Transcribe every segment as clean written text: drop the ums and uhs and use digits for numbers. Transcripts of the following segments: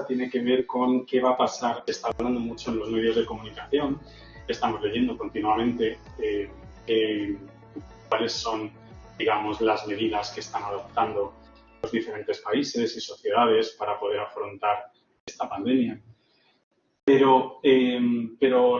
empresa tiene que ver con qué va a pasar. Se está hablando mucho en los medios de comunicación, estamos leyendo continuamente cuáles son, digamos, las medidas que están adoptando los diferentes países y sociedades para poder afrontar esta pandemia. Pero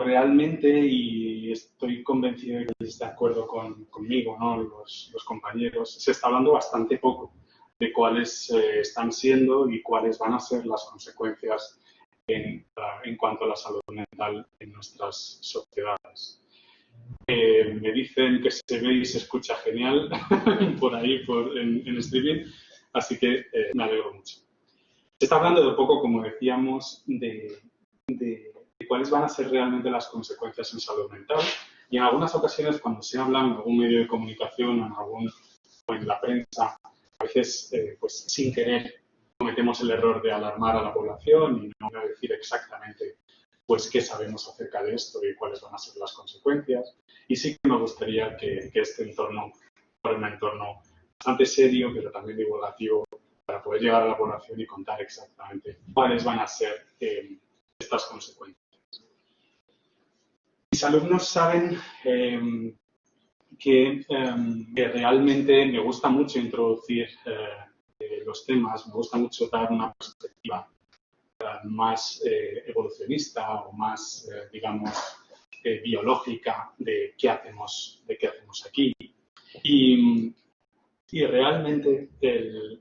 realmente, y estoy convencido de que estáis de acuerdo conmigo, ¿no? Los compañeros, se está hablando bastante poco de cuáles están siendo y cuáles van a ser las consecuencias en cuanto a la salud mental en nuestras sociedades. Me dicen que se ve y se escucha genial por ahí en streaming, así que me alegro mucho. Se está hablando de poco, como decíamos, de cuáles van a ser realmente las consecuencias en salud mental, y en algunas ocasiones cuando se habla en algún medio de comunicación o en la prensa, a veces pues sin querer cometemos el error de alarmar a la población y no decir exactamente pues qué sabemos acerca de esto y cuáles van a ser las consecuencias. Y sí que me gustaría que este entorno fuera un entorno bastante serio, pero también divulgativo, para poder llegar a la población y contar exactamente cuáles van a ser estas consecuencias. Mis alumnos saben que realmente me gusta mucho introducir los temas, me gusta mucho dar una perspectiva más evolucionista o más, digamos, biológica de qué hacemos aquí. Y realmente,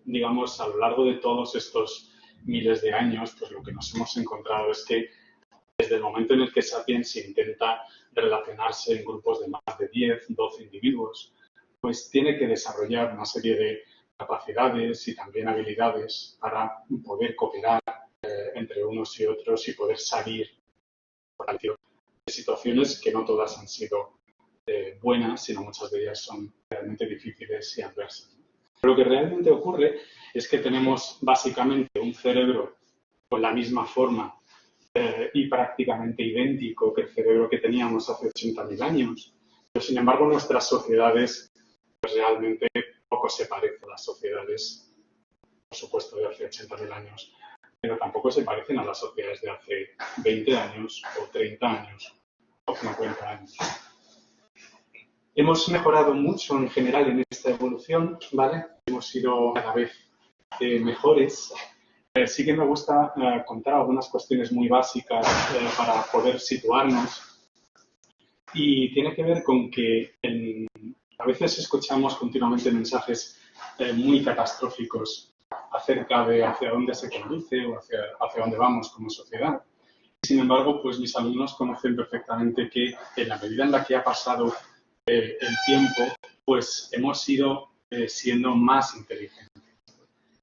digamos, a lo largo de todos estos miles de años, pues lo que nos hemos encontrado es que desde el momento en el que Sapiens intenta relacionarse en grupos de más de 10, 12 individuos, pues tiene que desarrollar una serie de capacidades y también habilidades para poder cooperar entre unos y otros y poder salir de situaciones que no todas han sido buenas, sino muchas de ellas son realmente difíciles y adversas. Pero lo que realmente ocurre es que tenemos básicamente un cerebro con la misma forma y prácticamente idéntico que el cerebro que teníamos hace 80.000 años. Pero, sin embargo, nuestras sociedades pues, realmente poco se parecen a las sociedades, por supuesto, de hace 80.000 años, pero tampoco se parecen a las sociedades de hace 20 años o 30 años o 50 años. Hemos mejorado mucho en general en esta evolución, ¿vale? Hemos sido cada vez mejores. Sí que me gusta contar algunas cuestiones muy básicas para poder situarnos, y tiene que ver con que a veces escuchamos continuamente mensajes muy catastróficos acerca de hacia dónde se conduce o hacia dónde vamos como sociedad. Sin embargo, pues mis alumnos conocen perfectamente que en la medida en la que ha pasado el tiempo, pues hemos ido siendo más inteligentes.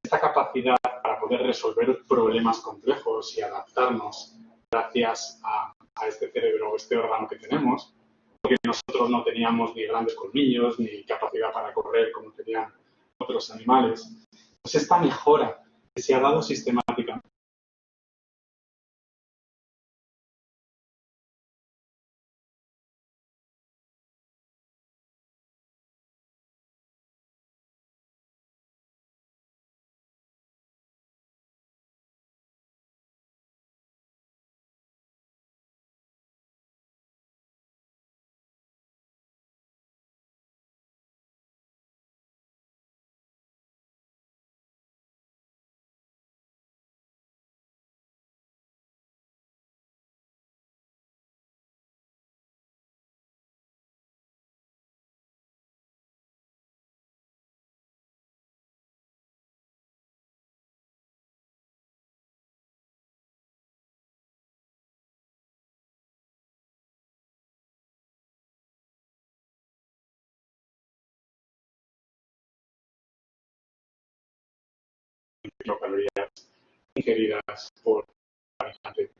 Esta capacidad para poder resolver problemas complejos y adaptarnos gracias a este cerebro o este órgano que tenemos, porque nosotros no teníamos ni grandes colmillos ni capacidad para correr como tenían otros animales, pues esta mejora que se ha dado sistemáticamente calorías ingeridas por habitante.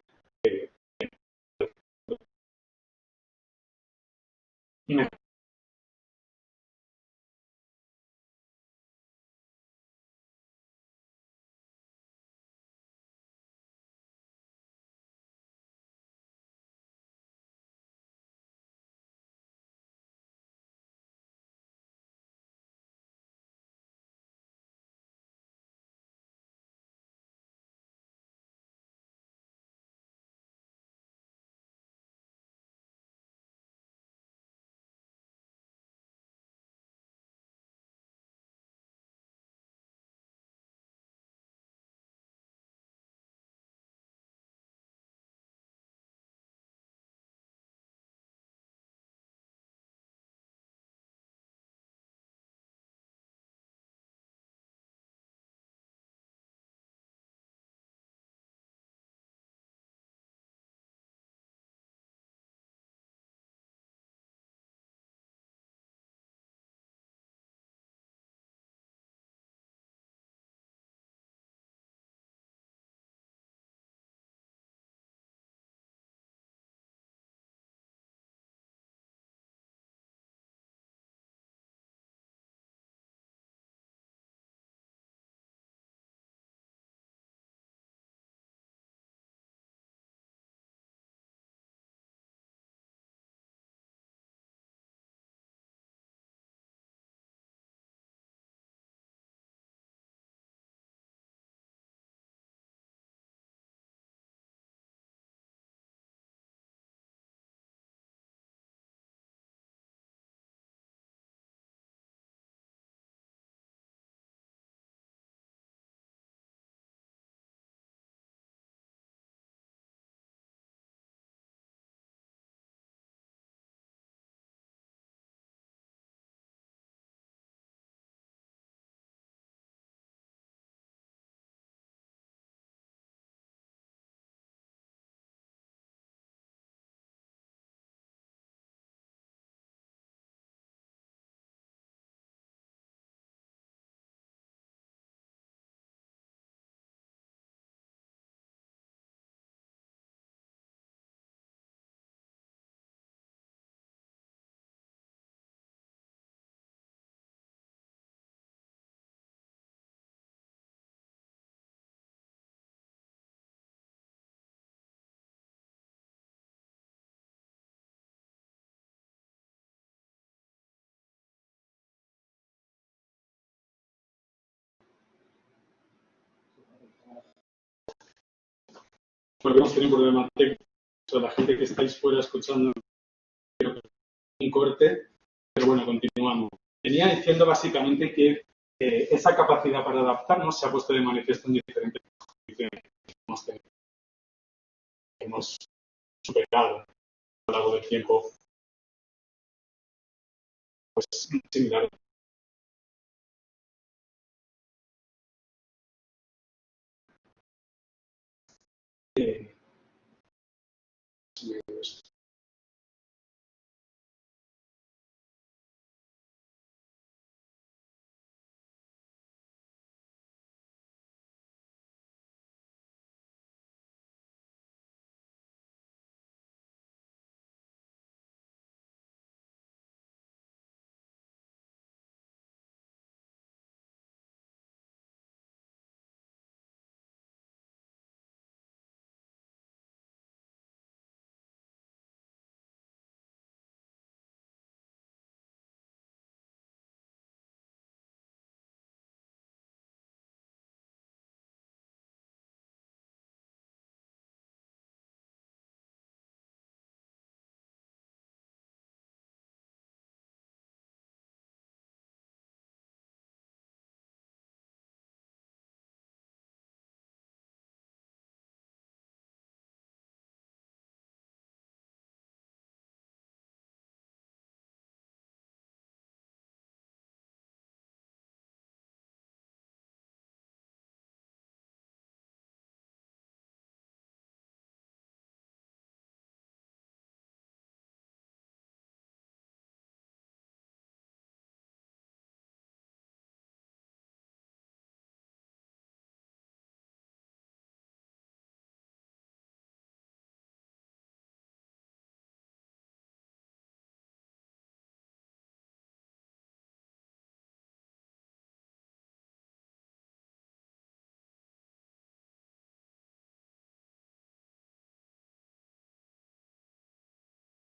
Volvemos a tener un problema técnico. La gente que estáis fuera escuchando, creo que un corte, pero bueno, continuamos. Venía diciendo básicamente que esa capacidad para adaptarnos se ha puesto de manifiesto en diferentes condiciones que hemos superado a lo largo del tiempo, pues similar. Eh,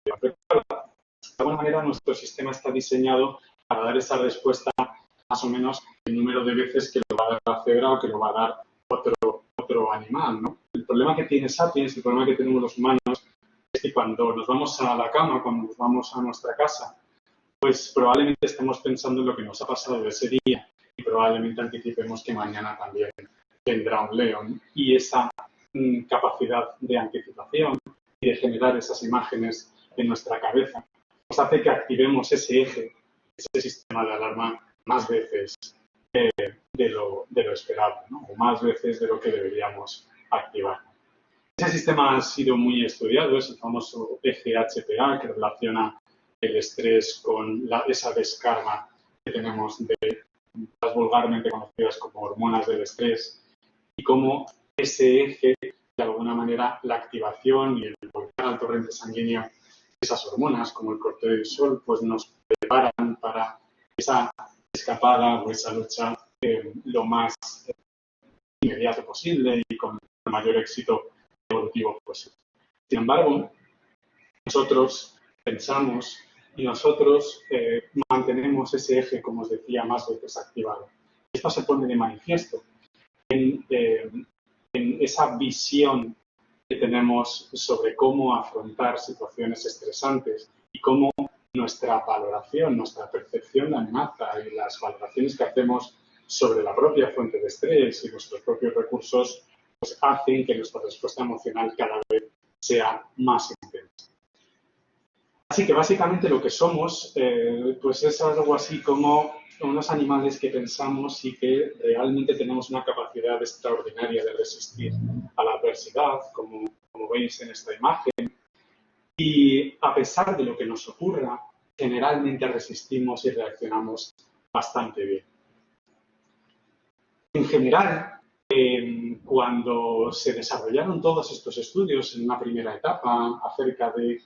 de alguna manera nuestro sistema está diseñado para dar esa respuesta más o menos el número de veces que lo va a dar la cebra o que lo va a dar otro animal, ¿no? El problema que tiene Sapiens, el problema que tenemos los humanos, es que cuando nos vamos a la cama, cuando nos vamos a nuestra casa, pues probablemente estemos pensando en lo que nos ha pasado de ese día y probablemente anticipemos que mañana también vendrá un león. Y esa capacidad de anticipación y de generar esas imágenes en nuestra cabeza nos hace que activemos ese eje, ese sistema de alarma más veces de lo esperado, ¿no? O más veces de lo que deberíamos activar. Ese sistema ha sido muy estudiado, es el famoso eje HPA que relaciona el estrés con esa descarga que tenemos de las vulgarmente conocidas como hormonas del estrés y cómo ese eje, de alguna manera, la activación y el volcar al torrente sanguíneo de esas hormonas, como el cortisol, pues nos preparan para esa escapada o esa lucha lo más inmediato posible y con el mayor éxito evolutivo posible. Sin embargo, nosotros pensamos y nosotros mantenemos ese eje, como os decía, más veces activado. Esto se pone de manifiesto en esa visión que tenemos sobre cómo afrontar situaciones estresantes y cómo nuestra valoración, nuestra percepción de amenaza y las valoraciones que hacemos sobre la propia fuente de estrés y nuestros propios recursos, pues hacen que nuestra respuesta emocional cada vez sea más intensa. Así que básicamente lo que somos, pues es algo así como unos animales que pensamos y que realmente tenemos una capacidad extraordinaria de resistir a la adversidad, como veis en esta imagen. Y a pesar de lo que nos ocurra, generalmente resistimos y reaccionamos bastante bien. En general, cuando se desarrollaron todos estos estudios en una primera etapa acerca de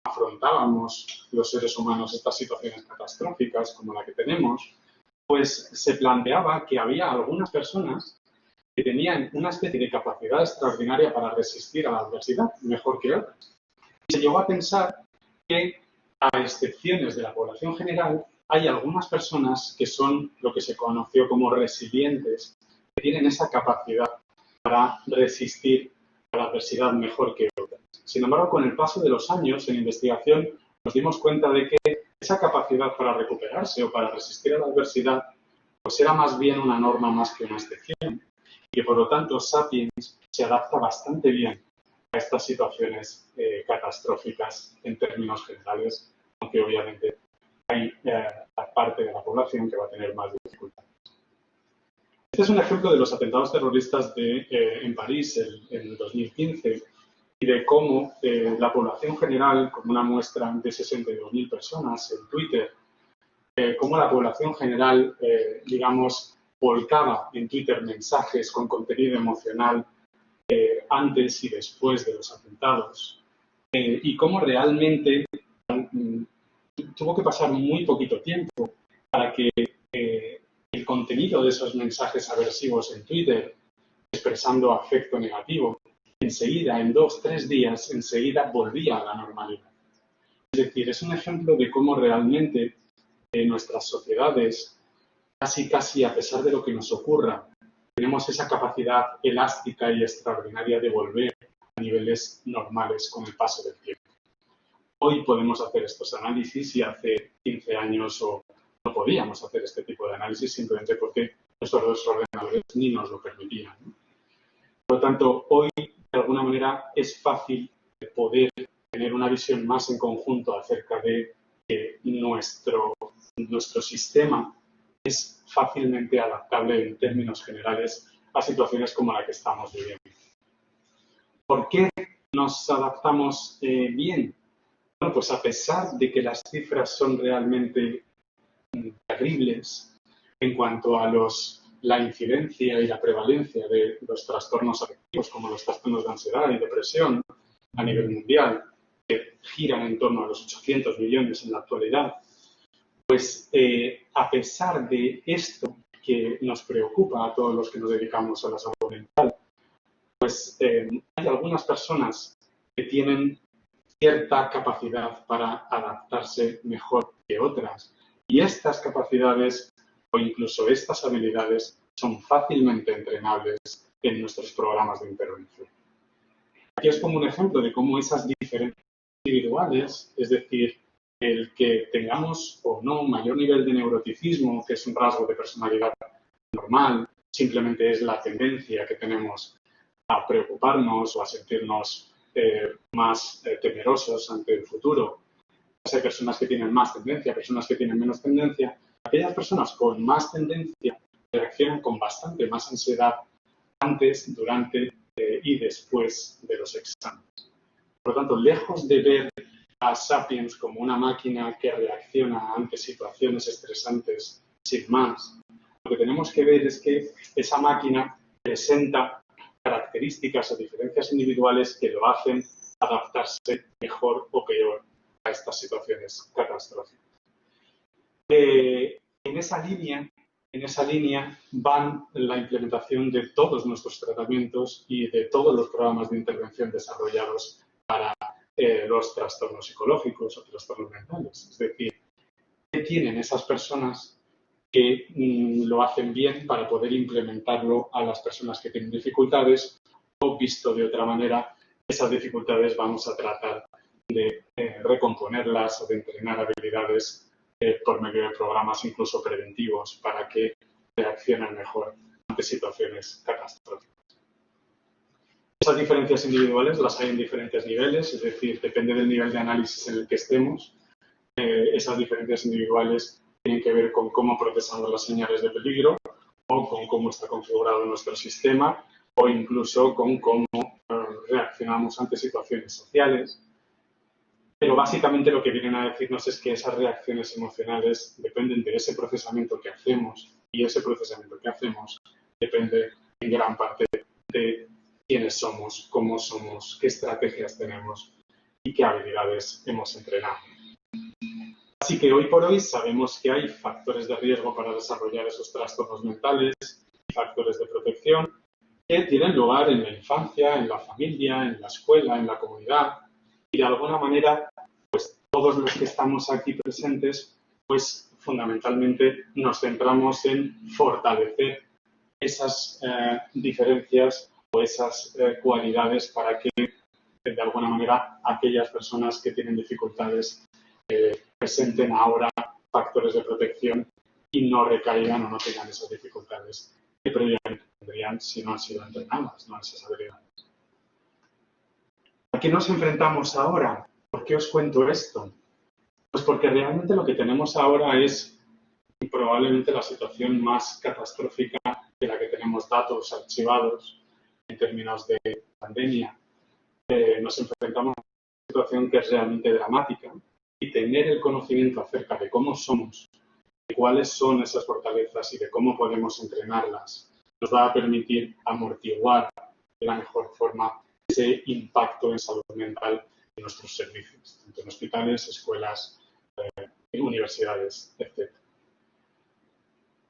afrontábamos los seres humanos estas situaciones catastróficas como la que tenemos, pues se planteaba que había algunas personas que tenían una especie de capacidad extraordinaria para resistir a la adversidad, mejor que otras. Y se llegó a pensar que, a excepciones de la población general, hay algunas personas que son lo que se conoció como resilientes tienen esa capacidad para resistir a la adversidad mejor que otras. Sin embargo, con el paso de los años en investigación nos dimos cuenta de que esa capacidad para recuperarse o para resistir a la adversidad pues era más bien una norma más que una excepción y que por lo tanto Sapiens se adapta bastante bien a estas situaciones catastróficas en términos generales, aunque obviamente hay parte de la población que va a tener más dificultades. Este es un ejemplo de los atentados terroristas en París en 2015 y de cómo la población general, como una muestra de 62.000 personas en Twitter, cómo la población general, digamos, volcaba en Twitter mensajes con contenido emocional antes y después de los atentados y cómo realmente tuvo que pasar muy poquito tiempo para que el contenido de esos mensajes aversivos en Twitter, expresando afecto negativo, enseguida, en 2 o 3 días, enseguida volvía a la normalidad. Es decir, es un ejemplo de cómo realmente nuestras sociedades, casi a pesar de lo que nos ocurra, tenemos esa capacidad elástica y extraordinaria de volver a niveles normales con el paso del tiempo. Hoy podemos hacer estos análisis y hace 15 años no podíamos hacer este tipo de análisis simplemente porque nuestros ordenadores ni nos lo permitían, ¿no? Por lo tanto, hoy de alguna manera es fácil poder tener una visión más en conjunto acerca de que nuestro sistema es fácilmente adaptable en términos generales a situaciones como la que estamos viviendo. ¿Por qué nos adaptamos bien? Bueno, pues a pesar de que las cifras son realmente terribles en cuanto a la incidencia y la prevalencia de los trastornos afectivos, como los trastornos de ansiedad y depresión a nivel mundial, que giran en torno a los 800 millones en la actualidad, pues a pesar de esto que nos preocupa a todos los que nos dedicamos a la salud mental, pues hay algunas personas que tienen cierta capacidad para adaptarse mejor que otras. Y estas capacidades o incluso estas habilidades son fácilmente entrenables en nuestros programas de intervención. Aquí es como un ejemplo de cómo esas diferencias individuales, es decir, el que tengamos o no mayor nivel de neuroticismo, que es un rasgo de personalidad normal, simplemente es la tendencia que tenemos a preocuparnos o a sentirnos más temerosos ante el futuro. Hay personas que tienen más tendencia, personas que tienen menos tendencia. Aquellas personas con más tendencia reaccionan con bastante más ansiedad antes, durante y después de los exámenes. Por lo tanto, lejos de ver a Sapiens como una máquina que reacciona ante situaciones estresantes sin más, lo que tenemos que ver es que esa máquina presenta características o diferencias individuales que lo hacen adaptarse mejor o peor a estas situaciones catastróficas. En esa línea van la implementación de todos nuestros tratamientos y de todos los programas de intervención desarrollados para los trastornos psicológicos o trastornos mentales. Es decir, ¿qué tienen esas personas que lo hacen bien para poder implementarlo a las personas que tienen dificultades? O, visto de otra manera, esas dificultades vamos a tratar de recomponerlas o de entrenar habilidades por medio de programas incluso preventivos para que reaccionen mejor ante situaciones catastróficas. Esas diferencias individuales las hay en diferentes niveles, es decir, depende del nivel de análisis en el que estemos. Esas diferencias individuales tienen que ver con cómo procesamos las señales de peligro o con cómo está configurado nuestro sistema o incluso con cómo reaccionamos ante situaciones sociales. Pero básicamente lo que vienen a decirnos es que esas reacciones emocionales dependen de ese procesamiento que hacemos y ese procesamiento que hacemos depende en gran parte de quiénes somos, cómo somos, qué estrategias tenemos y qué habilidades hemos entrenado. Así que hoy por hoy sabemos que hay factores de riesgo para desarrollar esos trastornos mentales y factores de protección que tienen lugar en la infancia, en la familia, en la escuela, en la comunidad. Y de alguna manera, pues todos los que estamos aquí presentes, pues fundamentalmente nos centramos en fortalecer esas diferencias o esas cualidades para que, de alguna manera, aquellas personas que tienen dificultades presenten ahora factores de protección y no recaigan o no tengan esas dificultades que previamente tendrían si no han sido entrenadas, no esas habilidades. ¿A qué nos enfrentamos ahora? ¿Por qué os cuento esto? Pues porque realmente lo que tenemos ahora es probablemente la situación más catastrófica de la que tenemos datos archivados en términos de pandemia. Nos enfrentamos a una situación que es realmente dramática y tener el conocimiento acerca de cómo somos, de cuáles son esas fortalezas y de cómo podemos entrenarlas, nos va a permitir amortiguar de la mejor forma ese impacto en salud mental en nuestros servicios, tanto en hospitales, escuelas, universidades, etc.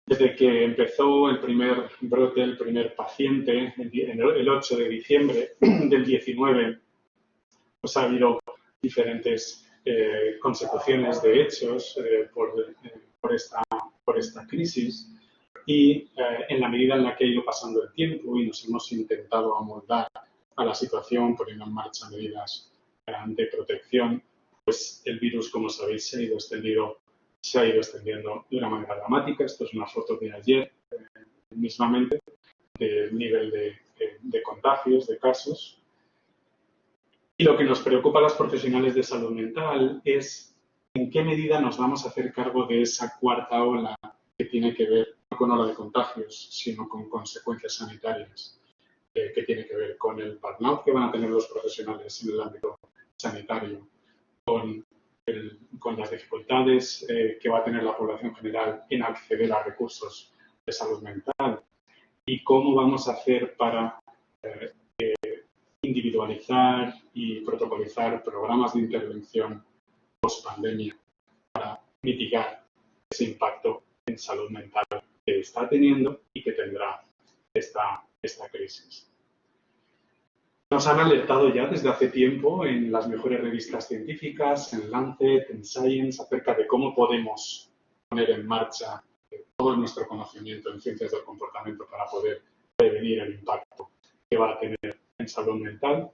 Desde que empezó el primer brote, el primer paciente, el 8 de diciembre del 19, pues ha habido diferentes consecuciones de hechos por esta crisis y en la medida en la que ha ido pasando el tiempo y nos hemos intentado amoldar a la situación poniendo en marcha medidas de protección, pues el virus, como sabéis, se ha ido extendiendo de una manera dramática. Esto es una foto de ayer mismamente del nivel de contagios, de casos. Y lo que nos preocupa a los profesionales de salud mental es en qué medida nos vamos a hacer cargo de esa cuarta ola que tiene que ver no con ola de contagios, sino con consecuencias sanitarias, que tiene que ver con el burnout que van a tener los profesionales en el ámbito sanitario, con las dificultades que va a tener la población general en acceder a recursos de salud mental y cómo vamos a hacer para individualizar y protocolizar programas de intervención post-pandemia para mitigar ese impacto en salud mental que está teniendo y que tendrá esta crisis. Nos han alertado ya desde hace tiempo en las mejores revistas científicas, en Lancet, en Science, acerca de cómo podemos poner en marcha todo nuestro conocimiento en ciencias del comportamiento para poder prevenir el impacto que va a tener en salud mental.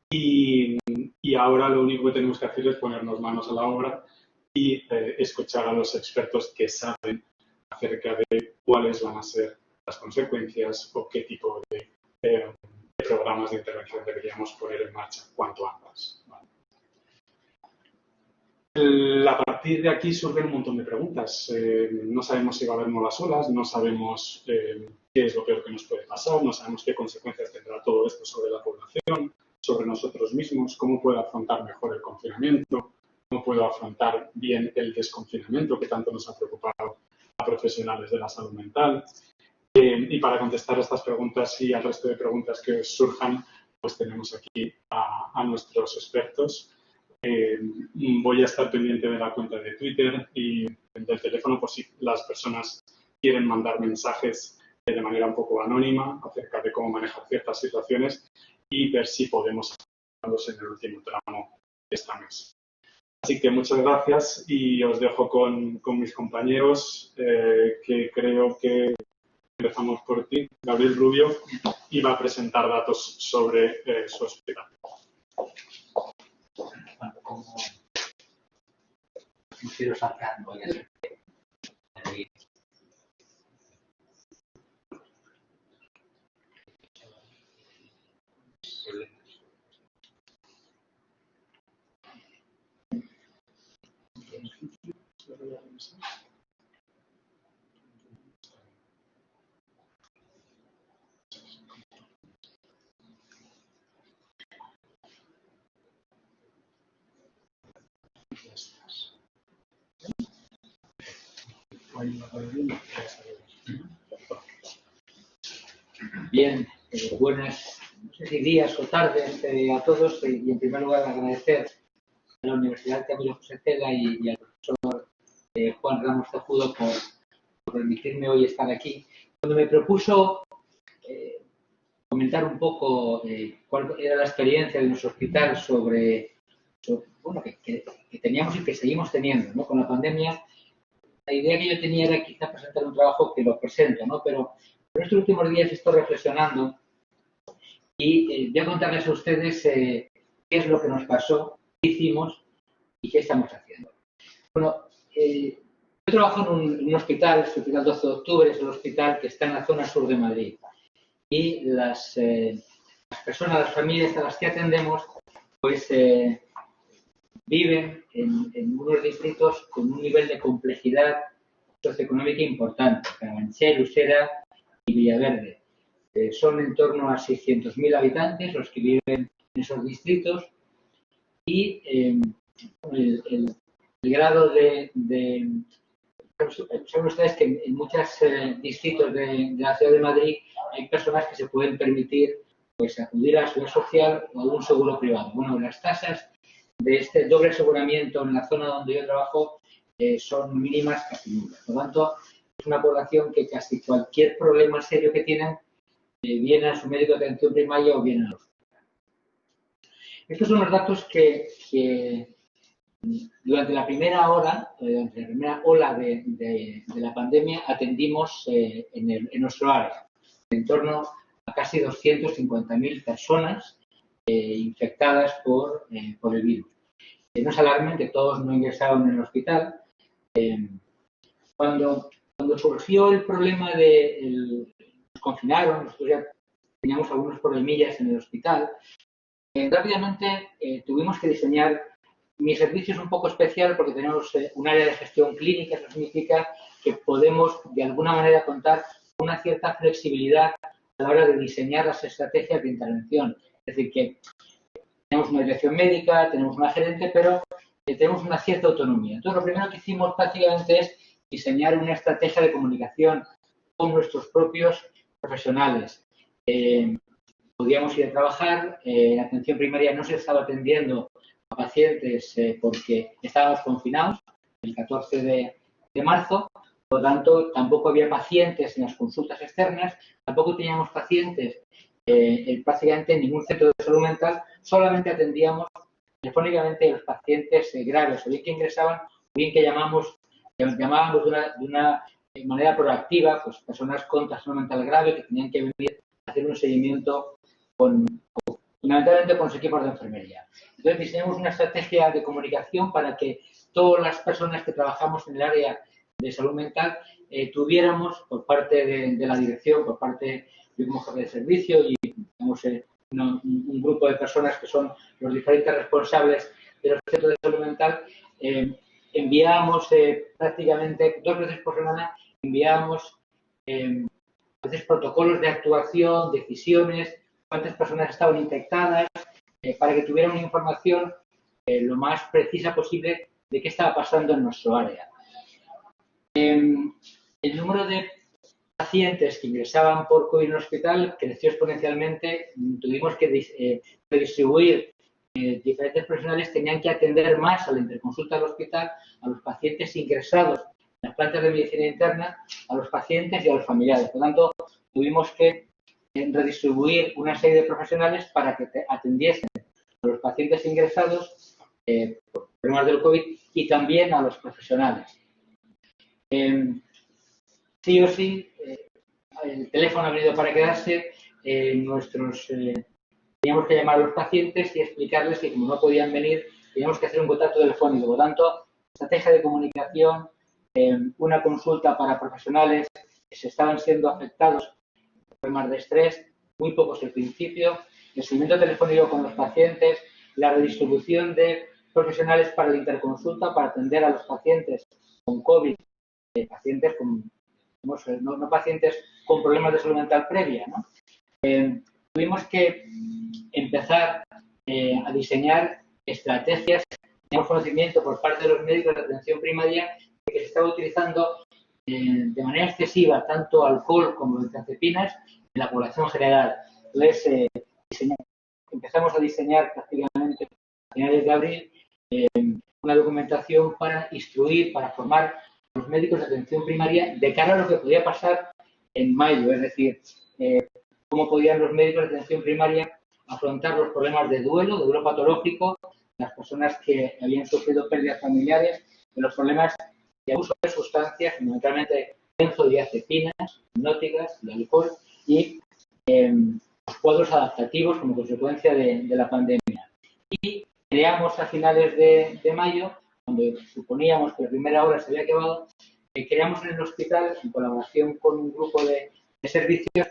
Y ahora lo único que tenemos que hacer es ponernos manos a la obra y escuchar a los expertos que saben acerca de cuáles van a ser las consecuencias o qué tipo de programas de intervención deberíamos poner en marcha cuanto antes. ¿Vale? A partir de aquí surgen un montón de preguntas. No sabemos si va a haber nuevas olas, no sabemos qué es lo peor que nos puede pasar, no sabemos qué consecuencias tendrá todo esto sobre la población, sobre nosotros mismos, cómo puedo afrontar mejor el confinamiento, cómo puedo afrontar bien el desconfinamiento que tanto nos ha preocupado a profesionales de la salud mental. Y para contestar a estas preguntas y al resto de preguntas que os surjan, pues tenemos aquí a nuestros expertos. Voy a estar pendiente de la cuenta de Twitter y del teléfono por si las personas quieren mandar mensajes de manera un poco anónima acerca de cómo manejar ciertas situaciones y ver si podemos hacerlos en el último tramo de esta mesa. Así que muchas gracias y os dejo con mis compañeros que creo que empezamos por ti, Gabriel Rubio, y va a presentar datos sobre su hospital. Como quiero sacar, voy a hacer. Bien, buenas no sé si días o tardes a todos y en primer lugar agradecer a la Universidad Camilo José Cela y al profesor Juan Ramos Tejudo por permitirme hoy estar aquí. Cuando me propuso comentar un poco cuál era la experiencia de nuestro hospital sobre bueno, que teníamos y que seguimos teniendo, ¿no? Con la pandemia. La idea que yo tenía era quizá presentar un trabajo que lo presento, ¿no? Pero En estos últimos días estoy reflexionando y voy a contarles a ustedes qué es lo que nos pasó, qué hicimos y qué estamos haciendo. Bueno, yo trabajo en un hospital, el Hospital 12 de Octubre, es el hospital que está en la zona sur de Madrid. Y las personas, las familias a las que atendemos, pues viven en unos distritos con un nivel de complejidad socioeconómica importante, Carabanchel, Usera y Villaverde. Son en torno a 600.000 habitantes los que viven en esos distritos y el grado saben ustedes que en muchos distritos de la ciudad de Madrid hay personas que se pueden permitir pues acudir a la seguridad social o a un seguro privado. Bueno, las tasas de este doble aseguramiento en la zona donde yo trabajo son mínimas, casi nulas. Por lo tanto, es una población que casi cualquier problema serio que tienen viene a su médico de atención primaria o viene al hospital. Estos son los datos que durante la primera ola de la pandemia atendimos en nuestro área, en torno a casi 250.000 personas infectadas por el virus. No se alarmen que todos no ingresaron en el hospital. Cuando surgió el problema nos confinaron, nosotros ya teníamos algunos problemillas en el hospital, rápidamente tuvimos que diseñar. Mi servicio es un poco especial porque tenemos un área de gestión clínica, eso significa que podemos de alguna manera contar con una cierta flexibilidad a la hora de diseñar las estrategias de intervención. Es decir, que tenemos una dirección médica, tenemos una gerente, pero tenemos una cierta autonomía. Entonces, lo primero que hicimos prácticamente es diseñar una estrategia de comunicación con nuestros propios profesionales. Podíamos ir a trabajar, la atención primaria no se estaba atendiendo a pacientes porque estábamos confinados el 14 de marzo, por lo tanto tampoco había pacientes en las consultas externas, tampoco teníamos pacientes prácticamente en ningún centro de salud mental, solamente atendíamos telefónicamente a los pacientes graves, o bien que ingresaban, o bien que llamábamos de una manera proactiva, pues personas con trastorno mental grave que tenían que venir a hacer un seguimiento fundamentalmente con los equipos de enfermería. Entonces diseñamos una estrategia de comunicación para que todas las personas que trabajamos en el área de salud mental tuviéramos por parte de la dirección, por parte de como jefe de servicio y tenemos un grupo de personas que son los diferentes responsables de los centros de salud mental, enviábamos prácticamente 2 veces por semana, enviábamos a veces protocolos de actuación, decisiones, cuántas personas estaban infectadas, para que tuvieran una información lo más precisa posible de qué estaba pasando en nuestro área. El número de pacientes que ingresaban por COVID en el hospital creció exponencialmente. Tuvimos que redistribuir. Diferentes profesionales tenían que atender más a la interconsulta del hospital, a los pacientes ingresados en las plantas de medicina interna, a los pacientes y a los familiares. Por lo tanto, tuvimos que redistribuir una serie de profesionales para que atendiesen a los pacientes ingresados por problemas del COVID y también a los profesionales. Sí o sí, el teléfono ha venido para quedarse. Teníamos que llamar a los pacientes y explicarles que como no podían venir, teníamos que hacer un contacto telefónico. Por lo tanto, estrategia de comunicación, una consulta para profesionales que se estaban siendo afectados por problemas de estrés, muy pocos al principio, el seguimiento telefónico con los pacientes, la redistribución de profesionales para la interconsulta para atender a los pacientes con COVID, pacientes con, no pacientes con problemas de salud mental previa, ¿no? Tuvimos que empezar a diseñar estrategias. Teníamos conocimiento por parte de los médicos de atención primaria de que se estaba utilizando de manera excesiva tanto alcohol como benzodiazepinas en la población general. Entonces, empezamos a diseñar prácticamente a finales de abril una documentación para instruir, para formar a los médicos de atención primaria de cara a lo que podía pasar en mayo, es decir, cómo podían los médicos de atención primaria afrontar los problemas de duelo patológico, las personas que habían sufrido pérdidas familiares, de los problemas de abuso de sustancias, fundamentalmente benzodiazepinas, hipnóticas, el alcohol y los cuadros adaptativos como consecuencia de la pandemia. Y creamos a finales de mayo, cuando suponíamos que la primera ola se había acabado, creamos en el hospital, en colaboración con un grupo de servicios,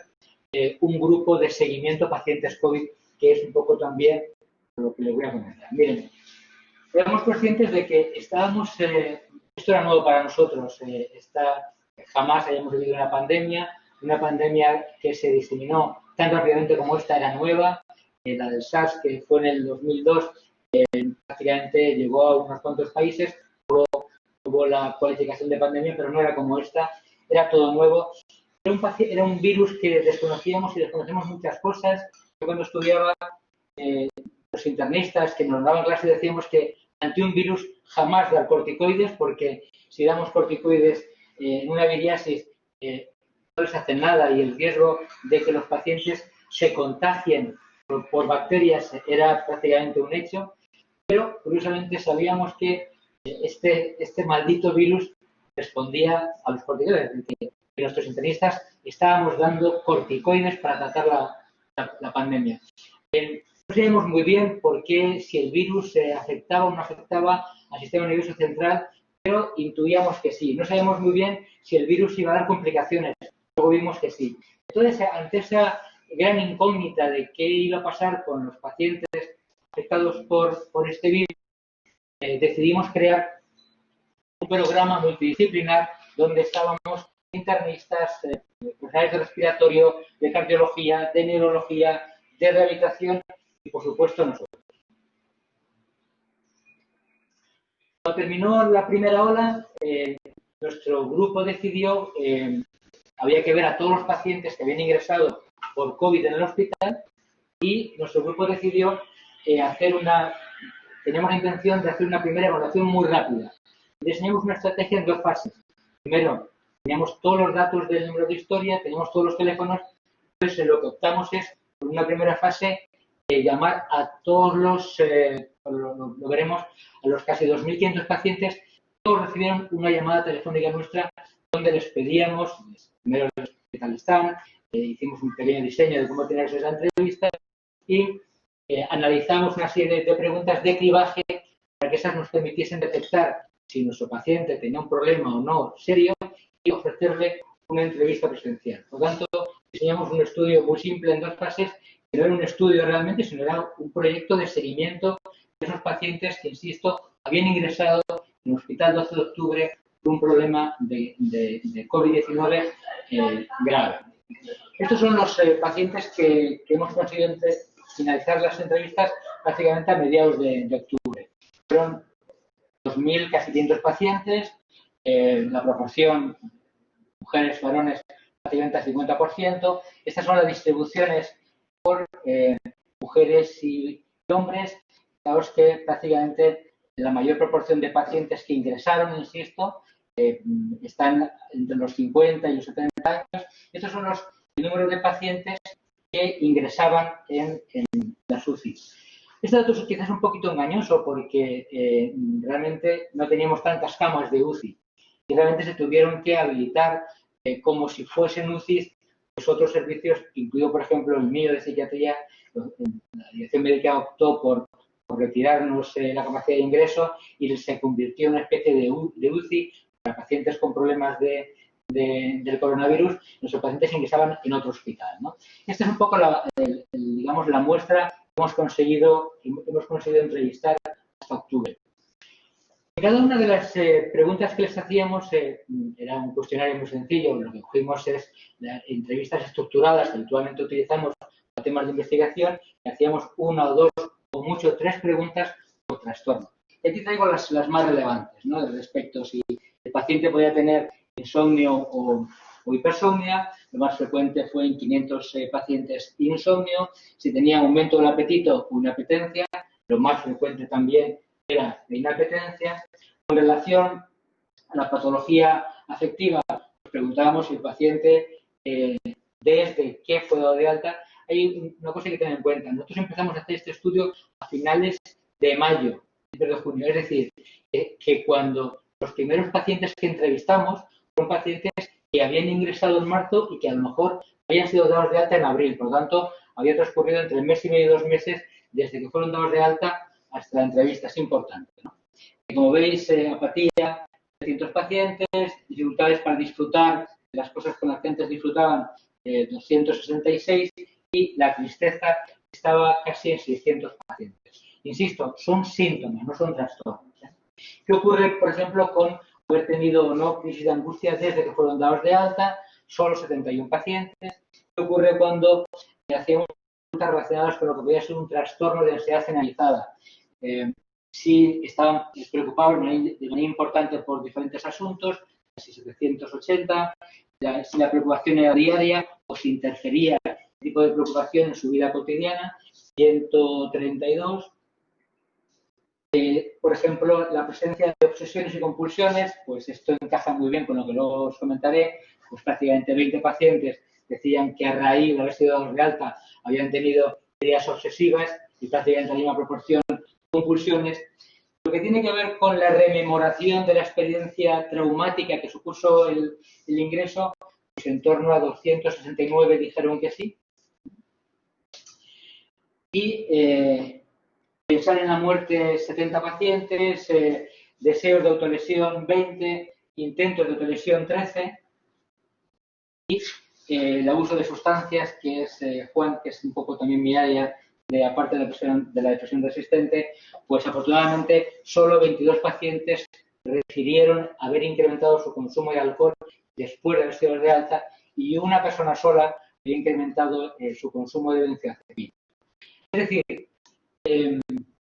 un grupo de seguimiento a pacientes COVID, que es un poco también lo que les voy a comentar. Miren, éramos conscientes de que estábamos, esto era nuevo para nosotros, jamás habíamos vivido una pandemia que se diseminó tan rápidamente como esta era nueva, la del SARS, que fue en el 2002, prácticamente llegó a unos cuantos países, hubo la cualificación de pandemia, pero no era como esta, era todo nuevo. Era un virus que desconocíamos y desconocemos muchas cosas. Yo cuando estudiaba, los internistas que nos daban clase decíamos que ante un virus jamás dar corticoides, porque si damos corticoides en una viriasis no les hacen nada y el riesgo de que los pacientes se contagien por bacterias era prácticamente un hecho, pero curiosamente sabíamos que este maldito virus respondía a los corticoides, que nuestros internistas estábamos dando corticoides para tratar la pandemia. No sabíamos muy bien por qué, si el virus afectaba o no afectaba al sistema nervioso central, pero intuíamos que sí. No sabíamos muy bien si el virus iba a dar complicaciones, luego vimos que sí. Entonces, ante esa gran incógnita de qué iba a pasar con los pacientes afectados por este virus, decidimos crear un programa multidisciplinar donde estábamos internistas, profesionales de respiratorio, de cardiología, de neurología, de rehabilitación y, por supuesto, nosotros. Cuando terminó la primera ola, nuestro grupo decidió, había que ver a todos los pacientes que habían ingresado por COVID en el hospital y nuestro grupo decidió teníamos la intención de hacer una primera evaluación muy rápida. Diseñamos una estrategia en 2 fases. Primero, teníamos todos los datos del número de historia, teníamos todos los teléfonos, entonces lo que optamos es, en una primera fase, llamar a todos lo veremos, a los casi 2.500 pacientes, todos recibieron una llamada telefónica nuestra donde les pedíamos, primero qué tal están, hicimos un pequeño diseño de cómo tener esa entrevista y analizamos una serie de preguntas de cribaje para que esas nos permitiesen detectar si nuestro paciente tenía un problema o no serio y ofrecerle una entrevista presencial. Por lo tanto, diseñamos un estudio muy simple en 2 fases, que no era un estudio realmente, sino era un proyecto de seguimiento de esos pacientes que, insisto, habían ingresado en el hospital 12 de octubre por un problema de COVID-19 grave. Estos son los pacientes que hemos conseguido finalizar las entrevistas prácticamente a mediados de octubre. Fueron 2.000, casi 500 pacientes, la proporción mujeres, varones, prácticamente al 50%. Estas son las distribuciones por mujeres y hombres. Fijaos que prácticamente la mayor proporción de pacientes que ingresaron, insisto, están entre los 50 y los 70 años. Estos son el número de pacientes que ingresaban en las UCI. Este dato es quizás un poquito engañoso porque realmente no teníamos tantas camas de UCI y realmente se tuvieron que habilitar como si fuesen UCIs pues otros servicios, incluido por ejemplo el mío de psiquiatría. La dirección médica optó por retirarnos la capacidad de ingreso y se convirtió en una especie de UCI para pacientes con problemas del coronavirus. Nuestros pacientes ingresaban en otro hospital, ¿no? Esta es un poco digamos, la muestra que hemos conseguido entrevistar hasta octubre. Cada una de las preguntas que les hacíamos era un cuestionario muy sencillo. Lo que cogimos es entrevistas estructuradas que habitualmente utilizamos para temas de investigación y hacíamos 1 o 2 o mucho 3 preguntas por trastorno. Y aquí traigo las más relevantes, ¿no? Respecto si el paciente podía tener insomnio o hipersomnia. Lo más frecuente fue en 500 pacientes insomnio. Si tenía aumento del apetito o inapetencia, lo más frecuente también era la inapetencia. Con relación a la patología afectiva, nos preguntábamos si el paciente desde que fue dado de alta. Hay una cosa que tener en cuenta. Nosotros empezamos a hacer este estudio a finales de mayo, de junio. Es decir, que cuando los primeros pacientes que entrevistamos fueron pacientes que habían ingresado en marzo y que a lo mejor habían sido dados de alta en abril. Por lo tanto, había transcurrido entre el mes y medio y 2 meses desde que fueron dados de alta hasta la entrevista. Es importante, ¿no? Y como veis, apatía, 300 pacientes, dificultades para disfrutar de las cosas con las que antes disfrutaban, 266, y la tristeza estaba casi en 600 pacientes. Insisto, son síntomas, no son trastornos. ¿Qué ocurre, por ejemplo, con haber tenido o no crisis de angustia desde que fueron dados de alta? Solo 71 pacientes. ¿Qué ocurre cuando hacíamos preguntas relacionadas con lo que podía ser un trastorno de ansiedad generalizada? Sí estaban preocupados de manera importante por diferentes asuntos, casi 780. Si la preocupación era diaria o si interfería el tipo de preocupación en su vida cotidiana, 132. Por ejemplo, la presencia de obsesiones y compulsiones, pues esto encaja muy bien con lo que luego os comentaré, pues prácticamente 20 pacientes decían que a raíz de haber sido dados de alta habían tenido ideas obsesivas y prácticamente la misma proporción de compulsiones. Lo que tiene que ver con la rememoración de la experiencia traumática que supuso el ingreso, pues en torno a 269 dijeron que sí. Y pensar en la muerte, 70 pacientes, deseos de autolesión, 20, intentos de autolesión, 13, y el abuso de sustancias, que es, Juan, que es un poco también mi área, aparte de la depresión resistente, pues afortunadamente solo 22 pacientes refirieron haber incrementado su consumo de alcohol después de haber sido de alta, y una persona sola había incrementado su consumo de benzodiazepina. Es decir,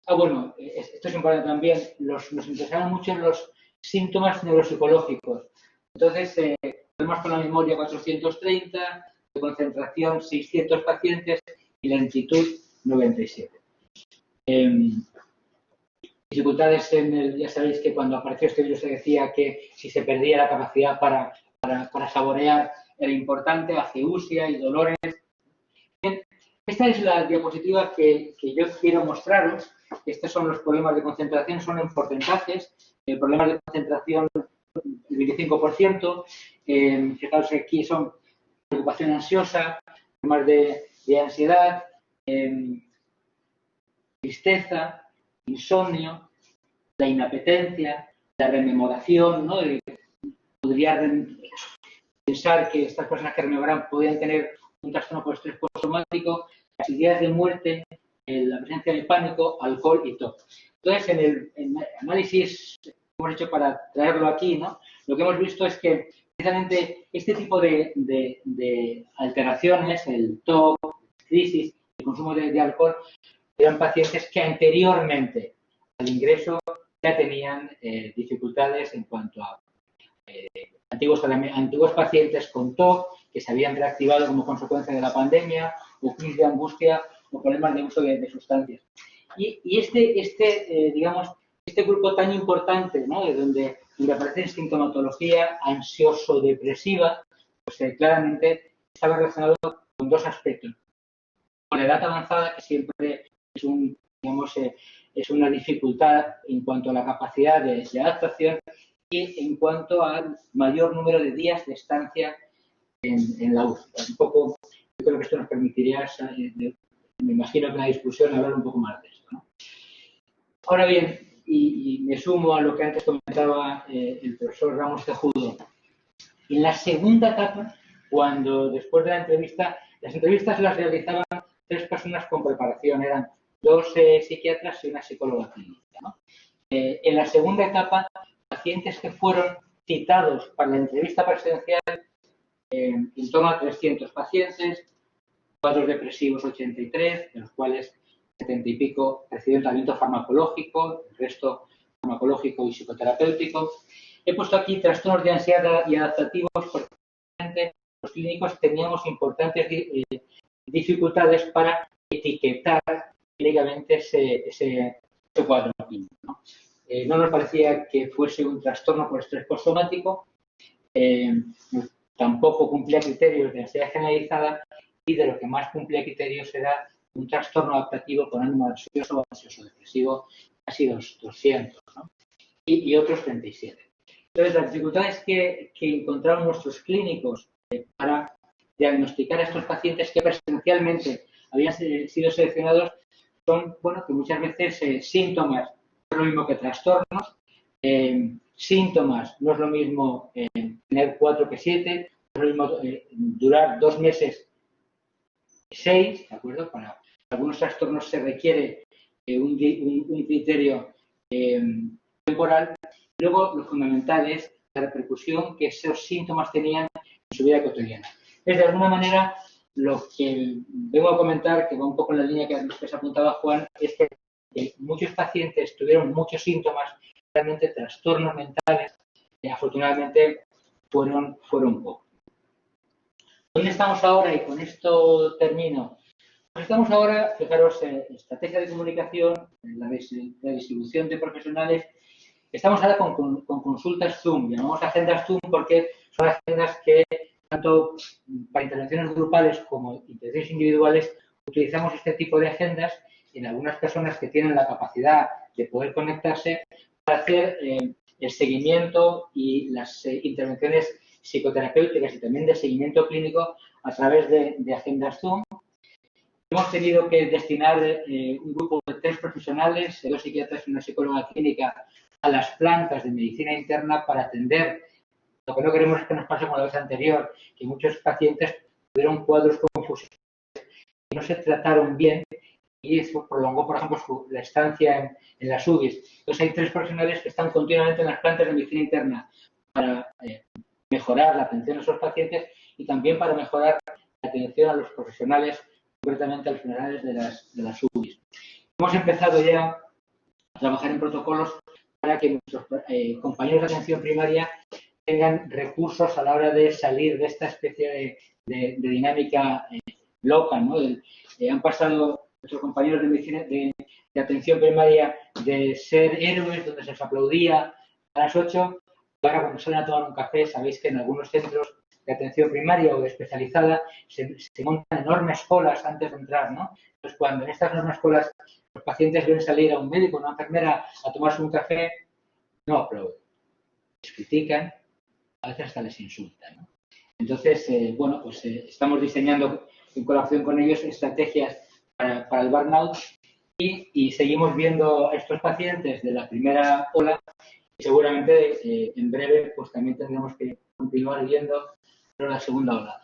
bueno, esto es importante también, nos interesaron mucho los síntomas neuropsicológicos. Entonces, tenemos con la memoria 430, de concentración 600 pacientes y lentitud 97. Dificultades ya sabéis que cuando apareció este virus se decía que si se perdía la capacidad para saborear era importante, ageusia y dolores. Bien, esta es la diapositiva que yo quiero mostraros. Estos son los problemas de concentración, son en porcentajes. Problemas de concentración, el 25%. Fijaos, aquí son preocupación ansiosa, problemas de ansiedad, tristeza, insomnio, la inapetencia, la rememoración, ¿no? Podría pensar que estas personas que rememoran podían tener un trastorno por estrés postraumático, las ideas de muerte, la presencia de pánico, alcohol y TOC. Entonces, en el análisis que hemos hecho para traerlo aquí, ¿no? Lo que hemos visto es que precisamente este tipo de alteraciones, el TOC, crisis, el consumo de alcohol, eran pacientes que anteriormente al ingreso ya tenían dificultades en cuanto a antiguos pacientes con TOC que se habían reactivado como consecuencia de la pandemia, o crisis de angustia o problemas de uso de sustancias. Y este grupo tan importante, ¿no? donde aparece sintomatología ansioso-depresiva, pues claramente estaba relacionado con dos aspectos. Con la edad avanzada, que siempre es una dificultad en cuanto a la capacidad de adaptación, y en cuanto al mayor número de días de estancia en la UCI. Un poco, yo creo que esto nos permitiría, me imagino que en la discusión, hablar un poco más de esto, ¿no? Ahora bien, y me sumo a lo que antes comentaba el profesor Ramos Cejudo, en la segunda etapa, cuando después de la entrevista, las entrevistas las realizaban 3 personas con preparación, eran 2 psiquiatras y una psicóloga clínica, ¿no? En la segunda etapa, pacientes que fueron citados para la entrevista presencial, en torno a 300 pacientes, cuadros depresivos 83, de los cuales 70 y pico recibieron tratamiento farmacológico, el resto farmacológico y psicoterapéutico. He puesto aquí trastornos de ansiedad y adaptativos porque los clínicos teníamos importantes dificultades para etiquetar clínicamente ese cuadro clínico, ¿no? No nos parecía que fuese un trastorno por estrés postraumático, tampoco cumplía criterios de ansiedad generalizada, y de lo que más cumplía criterios era un trastorno adaptativo con ánimo ansioso o ansioso depresivo, casi 200, ¿no? y otros 37. Entonces, las dificultades que encontraron nuestros clínicos para diagnosticar a estos pacientes que presencialmente habían sido seleccionados son, bueno, que muchas veces síntomas no es lo mismo que trastornos, síntomas no es lo mismo tener 4 que 7, no es lo mismo durar 2 meses 6, ¿de acuerdo? Para algunos trastornos se requiere un criterio temporal. Luego, lo fundamental es la repercusión que esos síntomas tenían en su vida cotidiana. Es de alguna manera lo que vengo a comentar, que va un poco en la línea que se apuntaba Juan, es que muchos pacientes tuvieron muchos síntomas, realmente trastornos mentales, y afortunadamente fueron pocos. ¿Dónde estamos ahora? Y con esto termino. Pues estamos ahora, fijaros, en estrategia de comunicación, en la distribución de profesionales. Estamos ahora con consultas Zoom. Llamamos agendas Zoom porque son agendas que, tanto para intervenciones grupales como intervenciones individuales, utilizamos este tipo de agendas en algunas personas que tienen la capacidad de poder conectarse para hacer el seguimiento y las intervenciones psicoterapéuticas y también de seguimiento clínico a través de agendas Zoom. Hemos tenido que destinar un grupo de 3 profesionales, 2 psiquiatras y una psicóloga clínica, a las plantas de medicina interna para atender. Lo que no queremos es que nos pase como la vez anterior, que muchos pacientes tuvieron cuadros confusivos y no se trataron bien y eso prolongó, por ejemplo, la estancia en las UBIs. Entonces hay 3 profesionales que están continuamente en las plantas de medicina interna para mejorar la atención a esos pacientes y también para mejorar la atención a los profesionales, concretamente a los generales de las UBIs. Hemos empezado ya a trabajar en protocolos para que nuestros compañeros de atención primaria tengan recursos a la hora de salir de esta especie de dinámica loca, ¿no? Han pasado nuestros compañeros de medicina de atención primaria de ser héroes donde se les aplaudía a las 8, y ahora cuando salen a tomar un café, sabéis que en algunos centros de atención primaria o de especializada se montan enormes colas antes de entrar, ¿no? Entonces, cuando en estas enormes colas los pacientes ven salir a un médico o una enfermera a tomarse un café, no aplauden, les critican, a veces hasta les insultan, ¿no? Entonces, bueno, pues estamos diseñando en colaboración con ellos estrategias para el burnout y seguimos viendo a estos pacientes de la primera ola y seguramente en breve pues también tendremos que continuar viendo la segunda ola.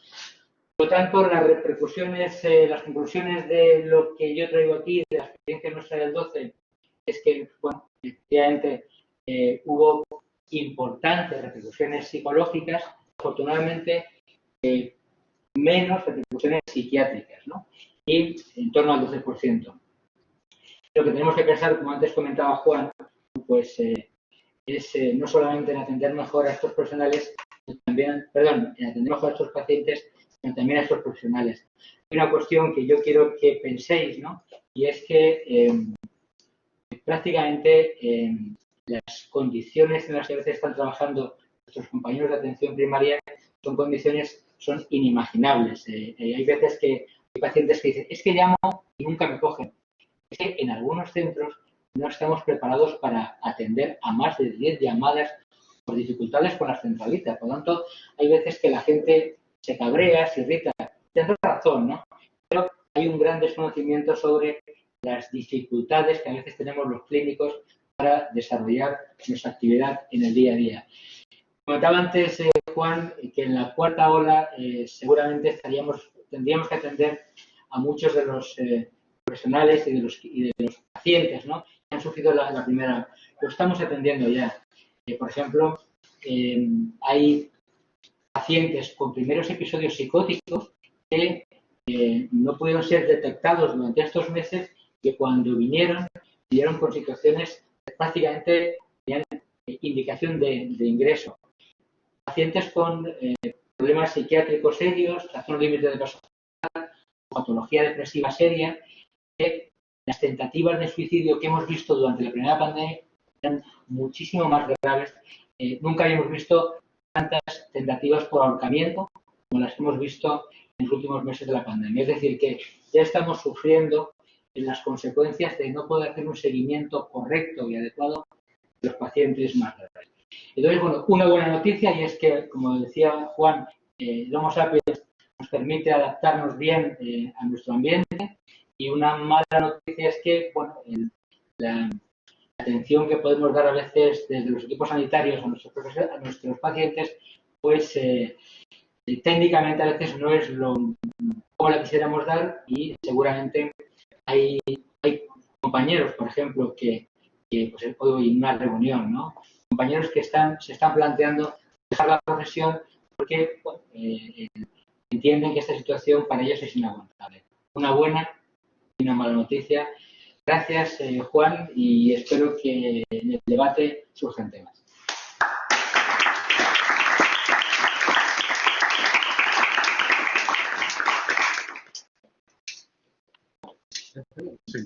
Por lo tanto, las repercusiones, las conclusiones de lo que yo traigo aquí, de la experiencia nuestra del 12, es que, bueno, efectivamente hubo importantes repercusiones psicológicas, afortunadamente menos repercusiones psiquiátricas, ¿no? Y en torno al 12%. Lo que tenemos que pensar, como antes comentaba Juan, pues es no solamente en atender mejor a estos profesionales, también, perdón, en atender mejor a estos pacientes, sino también a estos profesionales. Hay una cuestión que yo quiero que penséis, ¿no? Y es que prácticamente las condiciones en las que a veces están trabajando nuestros compañeros de atención primaria son inimaginables. Hay veces que hay pacientes que dicen, es que llamo y nunca me cogen. Es que en algunos centros no estamos preparados para atender a más de 10 llamadas por dificultades con las centralitas. Por lo tanto, hay veces que la gente se cabrea, se irrita. Tienes razón, ¿no? Pero hay un gran desconocimiento sobre las dificultades que a veces tenemos los clínicos para desarrollar nuestra actividad en el día a día. Comentaba antes, Juan, que en la cuarta ola seguramente tendríamos que atender a muchos de los profesionales y de los pacientes, ¿no? Que han sufrido la primera. Lo estamos atendiendo ya. Por ejemplo, hay pacientes con primeros episodios psicóticos que no pudieron ser detectados durante estos meses, que cuando vinieron con situaciones que prácticamente tenían indicación de ingreso. Pacientes con problemas psiquiátricos serios, trastorno límite de personalidad, patología depresiva seria, que las tentativas de suicidio que hemos visto durante la primera pandemia eran muchísimo más graves. Nunca habíamos visto tantas tentativas por ahorcamiento como las que hemos visto en los últimos meses de la pandemia. Es decir, que ya estamos sufriendo las consecuencias de no poder hacer un seguimiento correcto y adecuado de los pacientes más graves. Entonces, bueno, una buena noticia y es que, como decía Juan, el Homo sapiens nos permite adaptarnos bien a nuestro ambiente, y una mala noticia es que, bueno, la atención que podemos dar a veces desde los equipos sanitarios a nuestros pacientes, pues técnicamente a veces no es como la quisiéramos dar, y seguramente hay compañeros, por ejemplo, que pues hoy en una reunión, ¿no? Compañeros que se están planteando dejar la profesión porque bueno, entienden que esta situación para ellos es inaguantable. Una buena y una mala noticia. Gracias, Juan, y espero que en el debate surjan temas. Sí.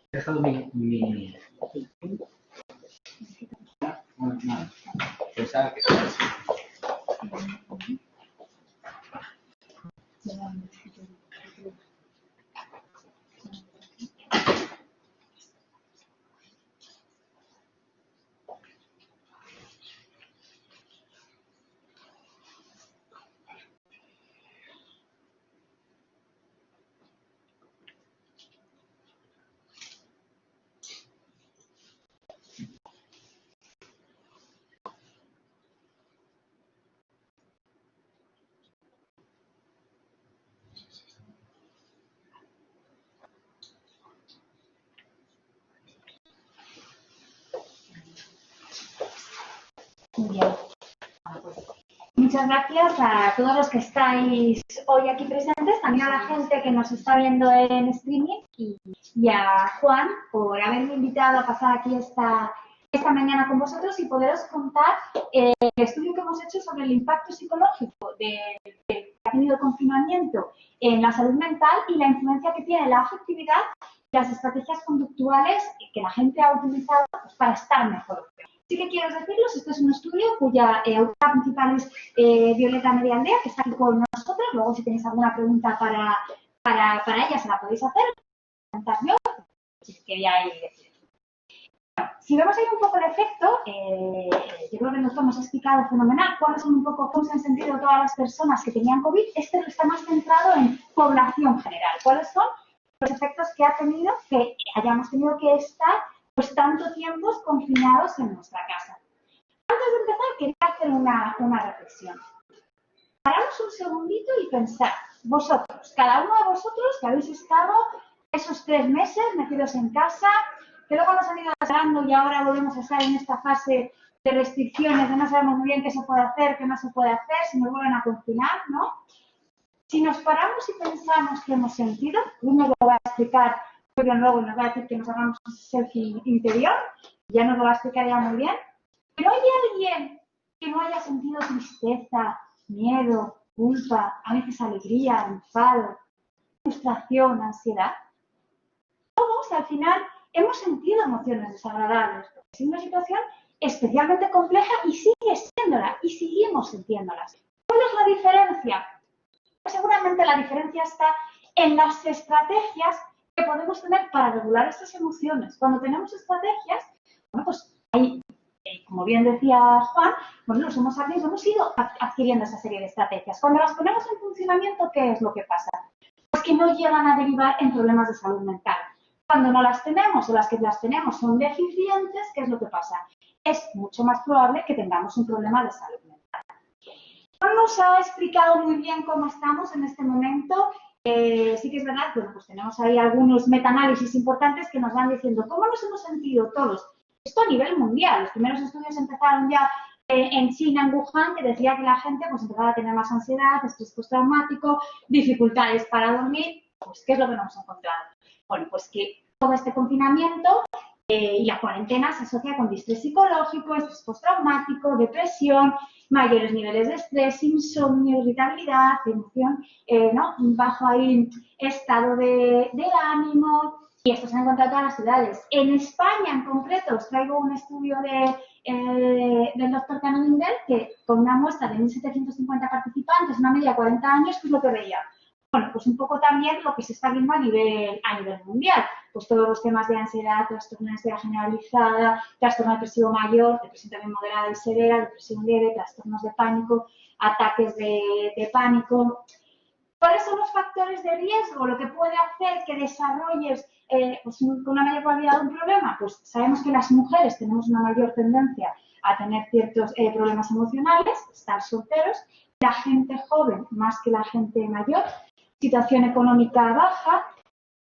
He dejado mi... No. Pensaba que... Muy bien. Muchas gracias a todos los que estáis hoy aquí presentes, también a la gente que nos está viendo en streaming y a Juan por haberme invitado a pasar aquí esta mañana con vosotros y poderos contar el estudio que hemos hecho sobre el impacto psicológico que ha tenido el confinamiento en la salud mental y la influencia que tiene la afectividad y las estrategias conductuales que la gente ha utilizado pues, para estar mejor. Sí que quiero decirles, este es un estudio cuya autora principal es Violeta Medialdea, que está aquí con nosotros. Luego, si tenéis alguna pregunta para ella, se la podéis hacer. Yo, si queríais decir. Si vemos ahí un poco el efecto, yo creo que nos hemos explicado fenomenal cuáles son un poco, cómo se han sentido todas las personas que tenían COVID. Este está más centrado en población general. ¿Cuáles son los efectos que ha tenido que hayamos tenido que estar pues tanto tiempo confinados en nuestra casa? Antes de empezar, quería hacer una reflexión. Paramos un segundito y pensar, vosotros, cada uno de vosotros que habéis estado esos 3 meses metidos en casa, que luego nos han ido acelerando y ahora volvemos a estar en esta fase de restricciones, de no sabemos muy bien qué se puede hacer, qué no se puede hacer, si nos vuelven a confinar, ¿no? Si nos paramos y pensamos qué hemos sentido, uno lo va a explicar. Luego nos va a decir que nos hagamos un selfie interior, ya nos lo va a explicar ya muy bien. Pero ¿hay alguien que no haya sentido tristeza, miedo, culpa, a veces alegría, enfado, frustración, ansiedad? Todos al final hemos sentido emociones desagradables, porque es una situación especialmente compleja y sigue siéndola, y seguimos sintiéndolas. ¿Cuál es la diferencia? Pues seguramente la diferencia está en las estrategias que podemos tener para regular estas emociones. Cuando tenemos estrategias, bueno, pues hay, como bien decía Juan, bueno, los Homo sapiens hemos ido adquiriendo esa serie de estrategias. Cuando las ponemos en funcionamiento, ¿qué es lo que pasa? Pues que no llegan a derivar en problemas de salud mental. Cuando no las tenemos o las que las tenemos son deficientes, ¿qué es lo que pasa? Es mucho más probable que tengamos un problema de salud mental. Juan nos ha explicado muy bien cómo estamos en este momento. Sí que es verdad, bueno, pues tenemos ahí algunos metaanálisis importantes que nos van diciendo cómo nos hemos sentido todos. Esto a nivel mundial. Los primeros estudios empezaron ya en China, en Wuhan, que decía que la gente pues empezaba a tener más ansiedad, estrés postraumático, dificultades para dormir. Pues, ¿qué es lo que nos hemos encontrado? Bueno, pues que todo este confinamiento y la cuarentena se asocia con distrés psicológico, estrés postraumático, depresión, mayores niveles de estrés, insomnio, irritabilidad, emoción, ¿no? Bajo ahí estado de ánimo, Y esto se ha encontrado en todas las ciudades. En España, en concreto, os traigo un estudio del doctor Cano Lindell, que con una muestra de 1.750 participantes, una media de 40 años, pues lo que veía. Bueno, pues un poco también lo que se está viendo a nivel mundial. Pues todos los temas de ansiedad, trastorno de ansiedad generalizada, trastorno depresivo mayor, depresión también moderada y severa, depresión leve, trastornos de pánico, ataques de pánico. ¿Cuáles son los factores de riesgo? Lo que puede hacer que desarrolles pues con una mayor probabilidad de un problema. Pues sabemos que las mujeres tenemos una mayor tendencia a tener ciertos problemas emocionales, estar solteros, la gente joven más que la gente mayor, situación económica baja,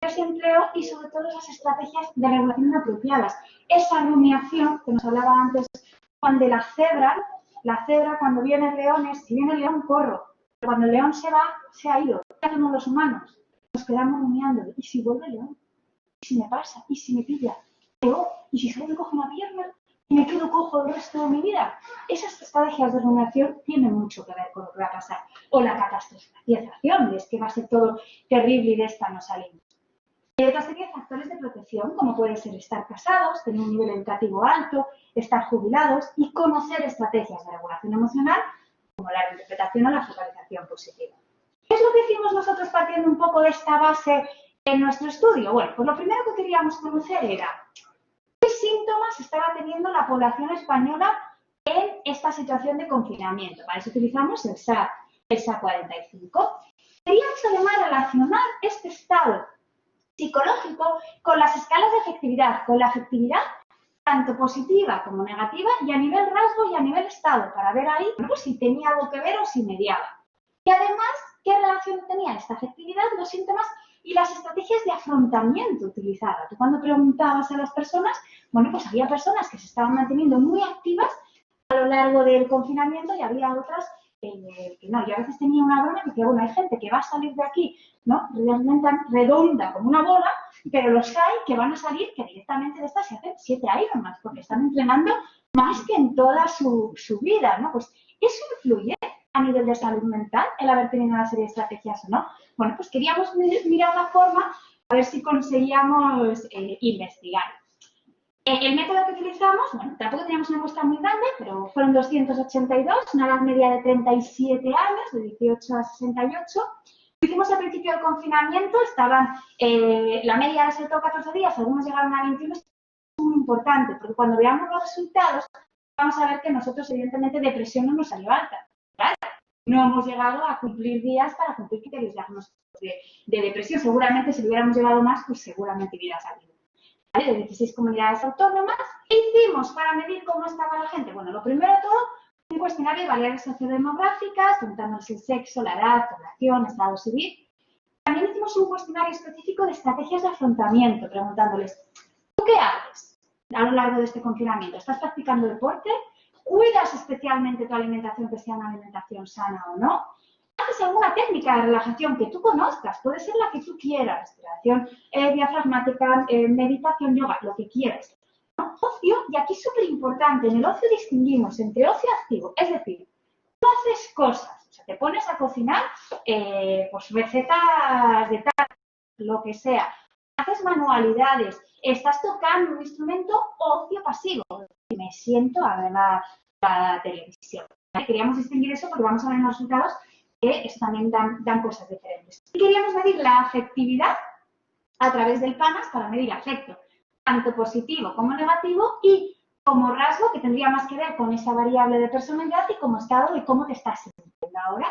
desempleo y sobre todo esas estrategias de regulación inapropiadas. Esa rumiación que nos hablaba antes Juan de la cebra cuando viene leones, si viene el león corro. Cuando el león se va, se ha ido. ¿Qué hacemos los humanos? Nos quedamos rumiando. ¿Y si vuelve el león? ¿Y si me pasa? ¿Y si me pilla? ¿Y si solo me coge una pierna y me quedo cojo el resto de mi vida? Esas estrategias de rumiación tienen mucho que ver con lo que va a pasar. O la catastrofización, es que va a ser todo terrible y de esta no salimos. Hay otra serie de factores de protección, como puede ser estar casados, tener un nivel educativo alto, estar jubilados y conocer estrategias de regulación emocional como la reinterpretación o la focalización positiva. ¿Qué es lo que hicimos nosotros partiendo un poco de esta base en nuestro estudio? Bueno, pues lo primero que queríamos conocer era qué síntomas estaba teniendo la población española en esta situación de confinamiento. Para eso utilizamos el SA45. Queríamos además relacionar este estado psicológico con las escalas de afectividad, con la afectividad tanto positiva como negativa y a nivel rasgo y a nivel estado, para ver ahí pues, si tenía algo que ver o si mediaba. Y además, ¿qué relación tenía esta afectividad, los síntomas y las estrategias de afrontamiento utilizadas? Tú cuando preguntabas a las personas, bueno, pues había personas que se estaban manteniendo muy activas a lo largo del confinamiento y había otras que no. Yo a veces tenía una broma que decía, bueno, hay gente que va a salir de aquí, ¿no? Realmente redonda como una bola, pero los hay que van a salir que directamente de estas se hacen 7 Ironman, porque están entrenando más que en toda su vida, ¿no? Pues eso influye a nivel de salud mental, el haber tenido una serie de estrategias o no. Bueno, pues queríamos mirar la forma a ver si conseguíamos investigar. El método que utilizamos, bueno, tampoco teníamos una muestra muy grande, pero fueron 282, una edad media de 37 años, de 18 a 68. Lo hicimos al principio del confinamiento, estaban, la media era sobre todo 14 días, algunos llegaron a 21, es muy importante, porque cuando veamos los resultados, vamos a ver que nosotros, evidentemente, depresión no nos salió alta. ¿Vale? No hemos llegado a cumplir días para cumplir criterios diagnósticos de depresión. Seguramente, si lo hubiéramos llevado más, pues seguramente hubiera salido. ¿Vale? De 16 comunidades autónomas. ¿Qué hicimos para medir cómo estaba la gente? Bueno, lo primero de todo, un cuestionario de variables sociodemográficas, preguntándoles el sexo, la edad, población, estado civil. También hicimos un cuestionario específico de estrategias de afrontamiento, preguntándoles, ¿tú qué haces a lo largo de este confinamiento? ¿Estás practicando deporte? ¿Cuidas especialmente tu alimentación, que sea una alimentación sana o no? ¿Haces alguna técnica de relajación que tú conozcas? Puede ser la que tú quieras, respiración diafragmática, meditación, yoga, lo que quieras. ¿No? Ocio, y aquí es súper importante, en el ocio distinguimos entre ocio activo, es decir, tú haces cosas, o sea, te pones a cocinar, pues recetas de tal, lo que sea, haces manualidades, estás tocando un instrumento, ocio pasivo, me siento a ver la televisión. ¿Vale? Queríamos distinguir eso porque vamos a ver en los resultados que eso también dan cosas diferentes. Y queríamos medir la afectividad a través del PANAS para medir afecto, tanto positivo como negativo, y como rasgo que tendría más que ver con esa variable de personalidad y como estado de cómo te estás sintiendo ahora.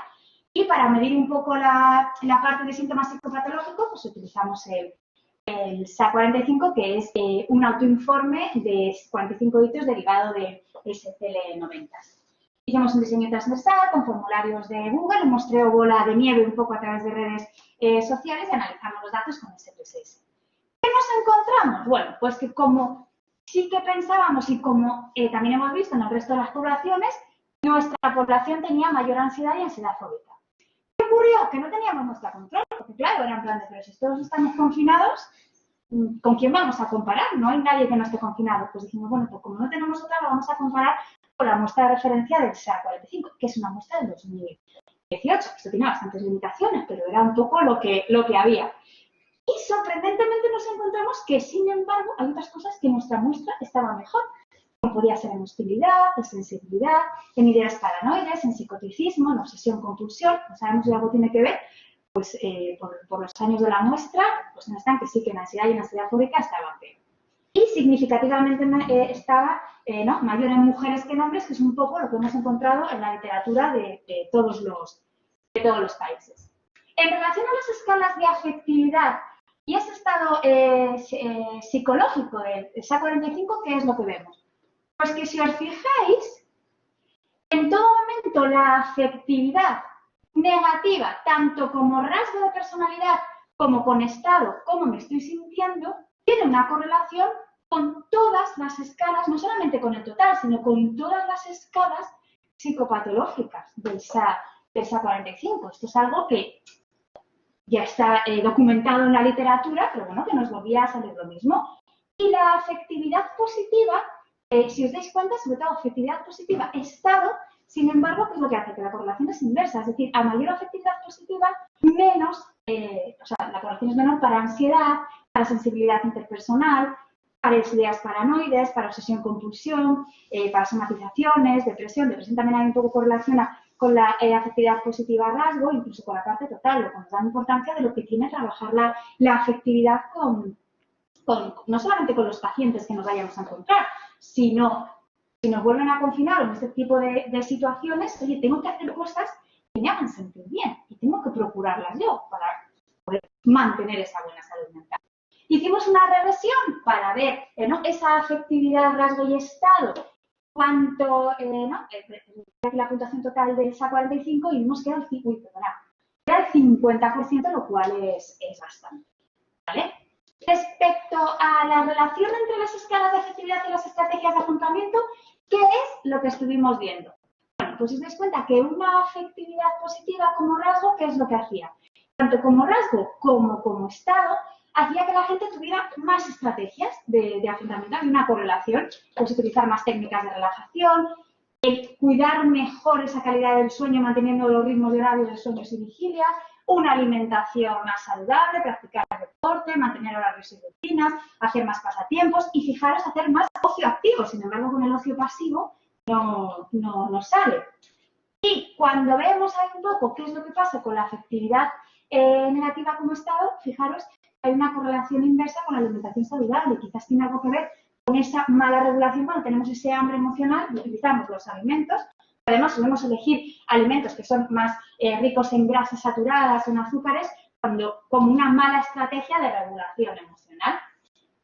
Y para medir un poco la parte de síntomas psicopatológicos, pues utilizamos el SA45, que es un autoinforme de 45 hitos derivado de SCL-90. Hicimos un diseño transversal con formularios de Google, un muestreo bola de nieve un poco a través de redes sociales y analizamos los datos con SPSS. ¿Qué nos encontramos? Bueno, pues que como sí que pensábamos y como también hemos visto en el resto de las poblaciones, nuestra población tenía mayor ansiedad y ansiedad fóbica. ¿Qué ocurrió? Que no teníamos nuestra control, porque claro, era en plan de, pero si todos estamos confinados, ¿con quién vamos a comparar? No hay nadie que no esté confinado. Pues dijimos, bueno, pues como no tenemos otra, lo vamos a comparar con la muestra de referencia del SA45, que es una muestra del 2018. Esto tiene bastantes limitaciones, pero era un poco lo que había. Y sorprendentemente nos encontramos que, sin embargo, hay otras cosas que nuestra muestra estaba mejor. Como podría ser en hostilidad, en sensibilidad, en ideas paranoides, en psicoticismo, en obsesión-compulsión. No sabemos si algo tiene que ver, pues por los años de la muestra, pues están que sí, que en ansiedad y en ansiedad fóbica estaban peor. Y significativamente estaba mayor en mujeres que en hombres, que es un poco lo que hemos encontrado en la literatura de todos los países. En relación a las escalas de afectividad y ese estado psicológico del SA45, ¿qué es lo que vemos? Pues que si os fijáis, en todo momento la afectividad negativa, tanto como rasgo de personalidad, como con estado, como me estoy sintiendo, tiene una correlación con todas las escalas, no solamente con el total, sino con todas las escalas psicopatológicas del SA45. Esto es algo que ya está documentado en la literatura, pero bueno, que nos volvía a salir lo mismo. Y la afectividad positiva, si os dais cuenta, sobre todo afectividad positiva, estado, sin embargo, ¿qué es lo que hace? Que la correlación es inversa, es decir, a mayor afectividad positiva, menos, la correlación es menor para ansiedad, para sensibilidad interpersonal, para ideas paranoides, para obsesión-compulsión, para somatizaciones, depresión. Depresión también hay un poco correlaciona con la afectividad positiva a rasgo, incluso con la parte total, lo que nos da importancia de lo que tiene trabajar la afectividad no solamente con los pacientes que nos vayamos a encontrar, sino si nos vuelven a confinar en este tipo de situaciones, oye, tengo que hacer cosas que me hagan sentir bien y tengo que procurarlas yo para poder mantener esa buena salud mental. Hicimos una regresión para ver esa afectividad, rasgo y estado, cuánto, la puntuación total de esa 45 y vimos que era el 50%, lo cual es bastante. ¿Vale? Respecto a la relación entre las escalas de afectividad y las estrategias de afrontamiento, ¿qué es lo que estuvimos viendo? Bueno, pues os dais cuenta que una afectividad positiva como rasgo, ¿qué es lo que hacía? Tanto como rasgo como estado, hacía que la gente tuviera más estrategias de afrontamiento. Hay una correlación, pues utilizar más técnicas de relajación, cuidar mejor esa calidad del sueño manteniendo los ritmos y horarios de sueños y vigilia, una alimentación más saludable, practicar deporte, mantener horarios y rutinas, hacer más pasatiempos y fijaros, hacer más ocio activo. Sin embargo, con el ocio pasivo no sale. Y cuando vemos ahí un poco qué es lo que pasa con la afectividad negativa como estado, fijaros, hay una correlación inversa con la alimentación saludable. Quizás tiene algo que ver con esa mala regulación cuando tenemos ese hambre emocional y utilizamos los alimentos. Además, solemos elegir alimentos que son más ricos en grasas saturadas, en azúcares, como una mala estrategia de regulación emocional.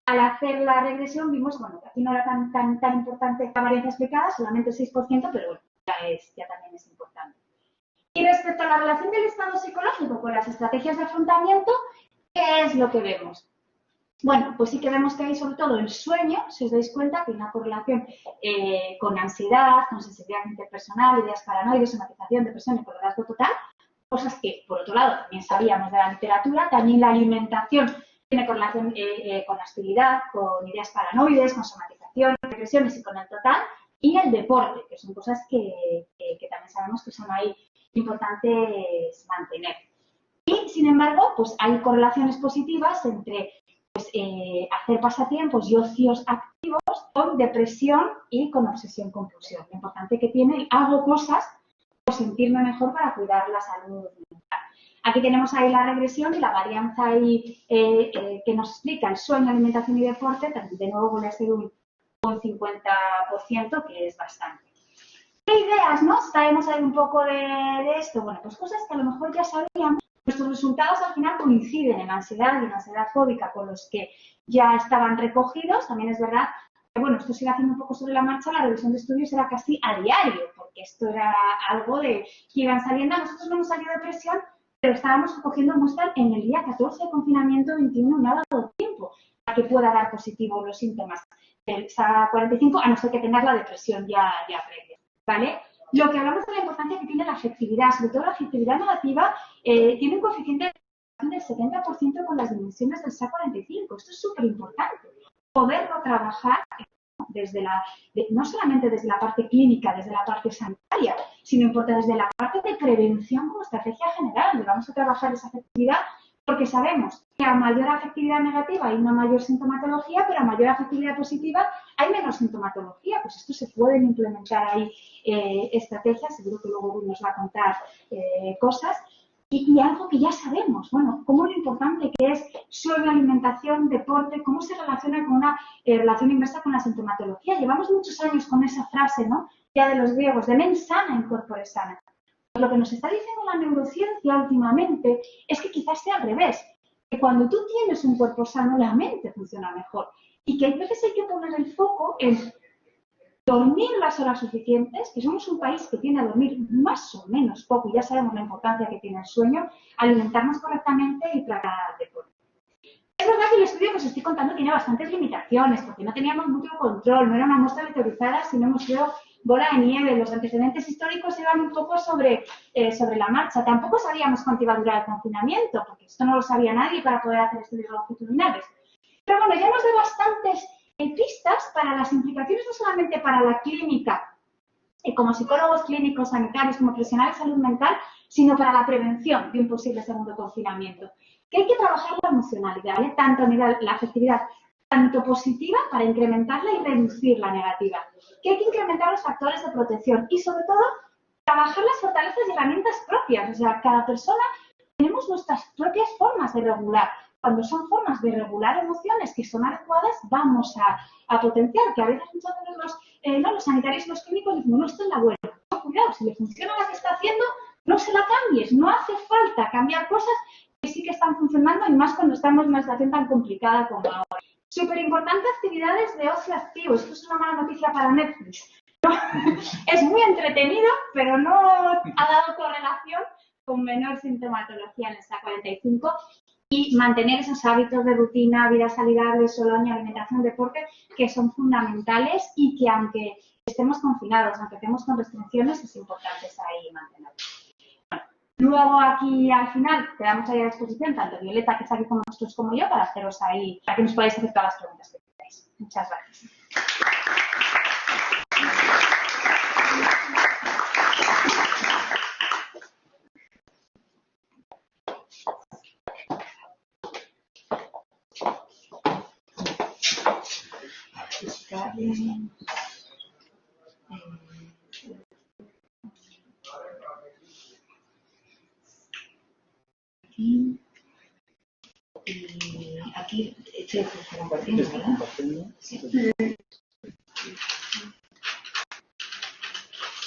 Al hacer la regresión vimos, bueno, que aquí no era tan importante la varianza explicada, solamente el 6%, pero bueno, ya también es importante. Y respecto a la relación del estado psicológico con las estrategias de afrontamiento, ¿qué es lo que vemos? Bueno, pues sí que vemos que hay sobre todo el sueño, si os dais cuenta, que hay una correlación con ansiedad, con sensibilidad interpersonal, ideas paranoides, somatización, depresión y con el rasgo total, cosas que, por otro lado, también sabíamos de la literatura. También la alimentación tiene correlación con hostilidad, con ideas paranoides, con somatización, depresiones y con el total, y el deporte, que son cosas que también sabemos que son ahí importantes mantener. Y, sin embargo, pues hay correlaciones positivas entre hacer pasatiempos y ocios activos con depresión y con obsesión-compulsión. Lo importante que tiene, hago cosas por sentirme mejor para cuidar la salud mental. Aquí tenemos ahí la regresión y la varianza ahí que nos explica el sueño, alimentación y deporte, de nuevo vuelve a ser un 50%, que es bastante. ¿Qué ideas, no? Sabemos ahí un poco de esto. Bueno, pues cosas que a lo mejor ya sabíamos. Nuestros resultados al final coinciden en ansiedad y en ansiedad fóbica con los que ya estaban recogidos. También es verdad que, bueno, esto se iba haciendo un poco sobre la marcha, la revisión de estudios era casi a diario, porque esto era algo de que iban saliendo. Nosotros no hemos salido de presión, pero estábamos recogiendo muestras en el día 14 de confinamiento, 21, no ha dado tiempo a que pueda dar positivo los síntomas del SA45, a no ser que tengas la depresión ya previa, ¿vale? Lo que hablamos de la importancia que tiene la afectividad, sobre todo la afectividad negativa, tiene un coeficiente del 70% con las dimensiones del SA45. Esto es súper importante. Poderlo trabajar no solamente desde la parte clínica, desde la parte sanitaria, sino desde la parte de prevención como estrategia general, donde vamos a trabajar esa afectividad Porque sabemos que a mayor afectividad negativa hay una mayor sintomatología, pero a mayor afectividad positiva hay menos sintomatología. Pues esto se pueden implementar ahí estrategias, seguro que luego nos va a contar cosas. Y algo que ya sabemos, bueno, cómo lo importante que es sueño, alimentación, deporte, cómo se relaciona con una relación inversa con la sintomatología. Llevamos muchos años con esa frase, ¿no? Ya de los griegos, de mens sana in corpore sana. Lo que nos está diciendo la neurociencia últimamente es que quizás sea al revés, que cuando tú tienes un cuerpo sano, la mente funciona mejor y que a veces hay que poner el foco en dormir las horas suficientes, que somos un país que tiene a dormir más o menos poco, y ya sabemos la importancia que tiene el sueño, alimentarnos correctamente y practicar deporte. Es verdad que el estudio que os estoy contando tiene bastantes limitaciones, porque no teníamos mucho control, no era una muestra meteorizada, sino hemos sido bola de nieve. Los antecedentes históricos iban un poco sobre la marcha. Tampoco sabíamos cuánto iba a durar el confinamiento, porque esto no lo sabía nadie para poder hacer estudios longitudinales. Pero bueno, ya nos da bastantes pistas para las implicaciones, no solamente para la clínica, como psicólogos clínicos, sanitarios, como profesionales de salud mental, sino para la prevención de un posible segundo confinamiento. Que hay que trabajar la emocionalidad, ¿vale? Tanto a nivel la afectividad, tanto positiva para incrementarla y reducir la negativa. Que hay que incrementar los factores de protección y, sobre todo, trabajar las fortalezas y herramientas propias. O sea, cada persona tenemos nuestras propias formas de regular. Cuando son formas de regular emociones que son adecuadas, vamos a potenciar, que a veces muchas veces los sanitarios y los clínicos dicen, no, esto es la buena. No, cuidado, si le funciona la que está haciendo, no se la cambies. No hace falta cambiar cosas que sí que están funcionando, y más cuando estamos en una situación tan complicada como ahora. Súper importante, actividades de ocio activo. Esto es una mala noticia para Netflix. No, es muy entretenido, pero no ha dado correlación con menor sintomatología en esta 45. Y mantener esos hábitos de rutina, vida saludable, sueño, alimentación, deporte, que son fundamentales y que aunque estemos confinados, aunque estemos con restricciones, es importante ahí mantenerlos. Bueno, luego aquí al final quedamos ahí a disposición, tanto Violeta, que está aquí con nosotros, como yo, para haceros ahí, para que nos podáis hacer todas las preguntas que queráis. Muchas gracias. Aquí estoy compartiendo, ¿verdad? Sí.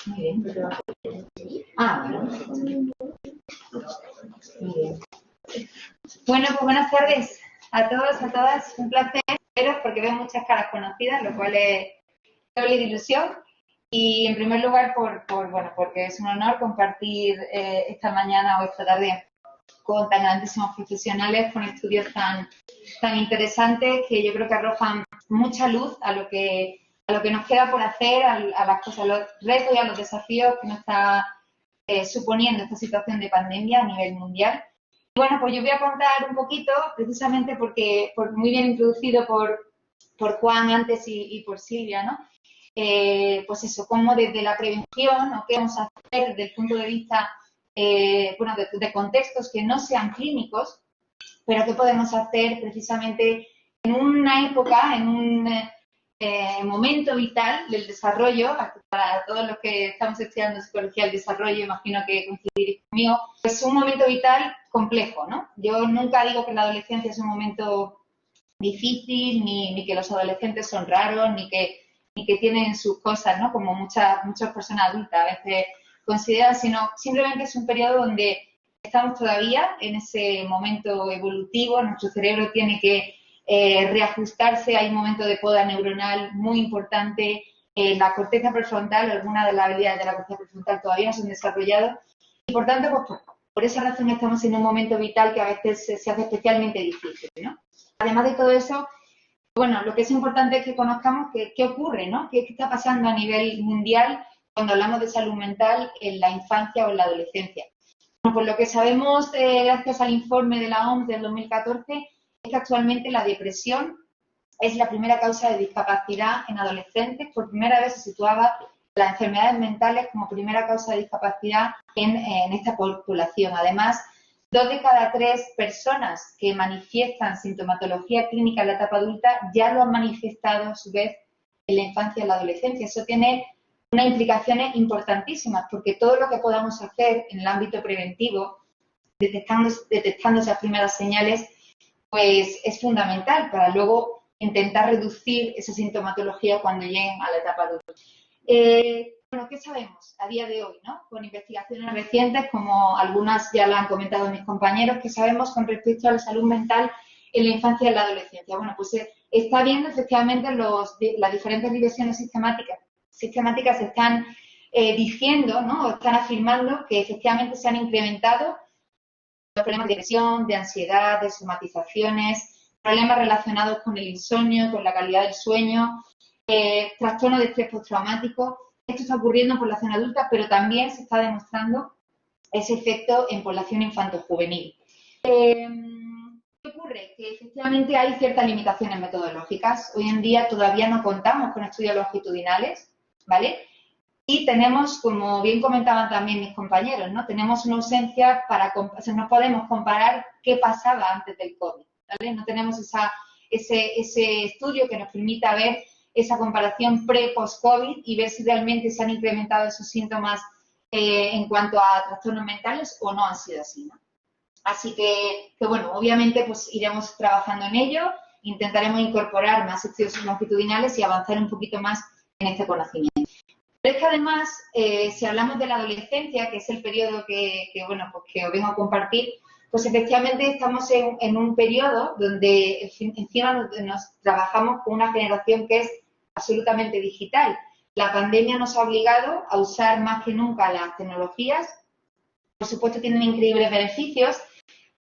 Muy bien. Muy bien. Bueno, pues buenas tardes a todos, a todas. Un placer veros porque veo muchas caras conocidas, lo cual es doble de ilusión. Y en primer lugar, porque es un honor compartir esta mañana o esta tarde con tan grandísimos profesionales, con estudios tan interesantes que yo creo que arrojan mucha luz a lo que nos queda por hacer, a las cosas, a los retos y a los desafíos que nos está suponiendo esta situación de pandemia a nivel mundial. Y bueno, pues yo voy a contar un poquito, precisamente porque muy bien introducido por Juan antes y por Silvia, ¿no? Pues eso, cómo desde la prevención, o qué vamos a hacer desde el punto de vista de contextos que no sean clínicos, pero qué podemos hacer precisamente en una época, en un momento vital del desarrollo. Para todos los que estamos estudiando psicología del desarrollo, imagino que coincidiréis conmigo, es un momento vital complejo, ¿no? Yo nunca digo que la adolescencia es un momento difícil, ni que los adolescentes son raros, ni que tienen sus cosas, ¿no? Como muchas personas adultas a veces consideran, sino simplemente es un periodo donde estamos todavía en ese momento evolutivo, nuestro cerebro tiene que reajustarse, hay un momento de poda neuronal muy importante, la corteza prefrontal, algunas de las habilidades de la corteza prefrontal todavía no se han desarrollado, y por tanto, pues, por esa razón estamos en un momento vital que a veces se hace especialmente difícil, ¿no? Además de todo eso, bueno, lo que es importante es que conozcamos qué ocurre, ¿no? ¿Qué está pasando a nivel mundial cuando hablamos de salud mental en la infancia o en la adolescencia? Bueno, pues lo que sabemos, gracias al informe de la OMS del 2014, es que actualmente la depresión es la primera causa de discapacidad en adolescentes. Por primera vez se situaba las enfermedades mentales como primera causa de discapacidad en esta población. Además, 2 de cada 3 personas que manifiestan sintomatología clínica en la etapa adulta ya lo han manifestado a su vez en la infancia y en la adolescencia. Eso tiene unas implicaciones importantísimas, porque todo lo que podamos hacer en el ámbito preventivo, detectando esas primeras señales, pues es fundamental para luego intentar reducir esa sintomatología cuando lleguen a la etapa adulta. Bueno, ¿qué sabemos a día de hoy, ¿no? Con investigaciones recientes, como algunas ya lo han comentado mis compañeros, ¿qué sabemos con respecto a la salud mental en la infancia y en la adolescencia? Bueno, pues está viendo efectivamente las diferentes revisiones sistemáticas están diciendo, ¿no? O están afirmando que efectivamente se han incrementado los problemas de depresión, de ansiedad, de somatizaciones, problemas relacionados con el insomnio, con la calidad del sueño, trastornos de estrés postraumático. Esto está ocurriendo en población adulta, pero también se está demostrando ese efecto en población infanto-juvenil. ¿Qué ocurre? Que efectivamente hay ciertas limitaciones metodológicas. Hoy en día todavía no contamos con estudios longitudinales, ¿vale? Y tenemos, como bien comentaban también mis compañeros, ¿no? Tenemos una ausencia no podemos comparar qué pasaba antes del COVID, ¿vale? No tenemos ese estudio que nos permita ver esa comparación pre-post-COVID y ver si realmente se han incrementado esos síntomas en cuanto a trastornos mentales o no han sido así, ¿no? Así que bueno, obviamente pues iremos trabajando en ello, intentaremos incorporar más estudios longitudinales y avanzar un poquito más en este conocimiento. Pero es que además, si hablamos de la adolescencia, que es el periodo que os vengo a compartir, pues efectivamente estamos en un periodo donde encima nos trabajamos con una generación que es absolutamente digital. La pandemia nos ha obligado a usar más que nunca las tecnologías. Por supuesto tienen increíbles beneficios,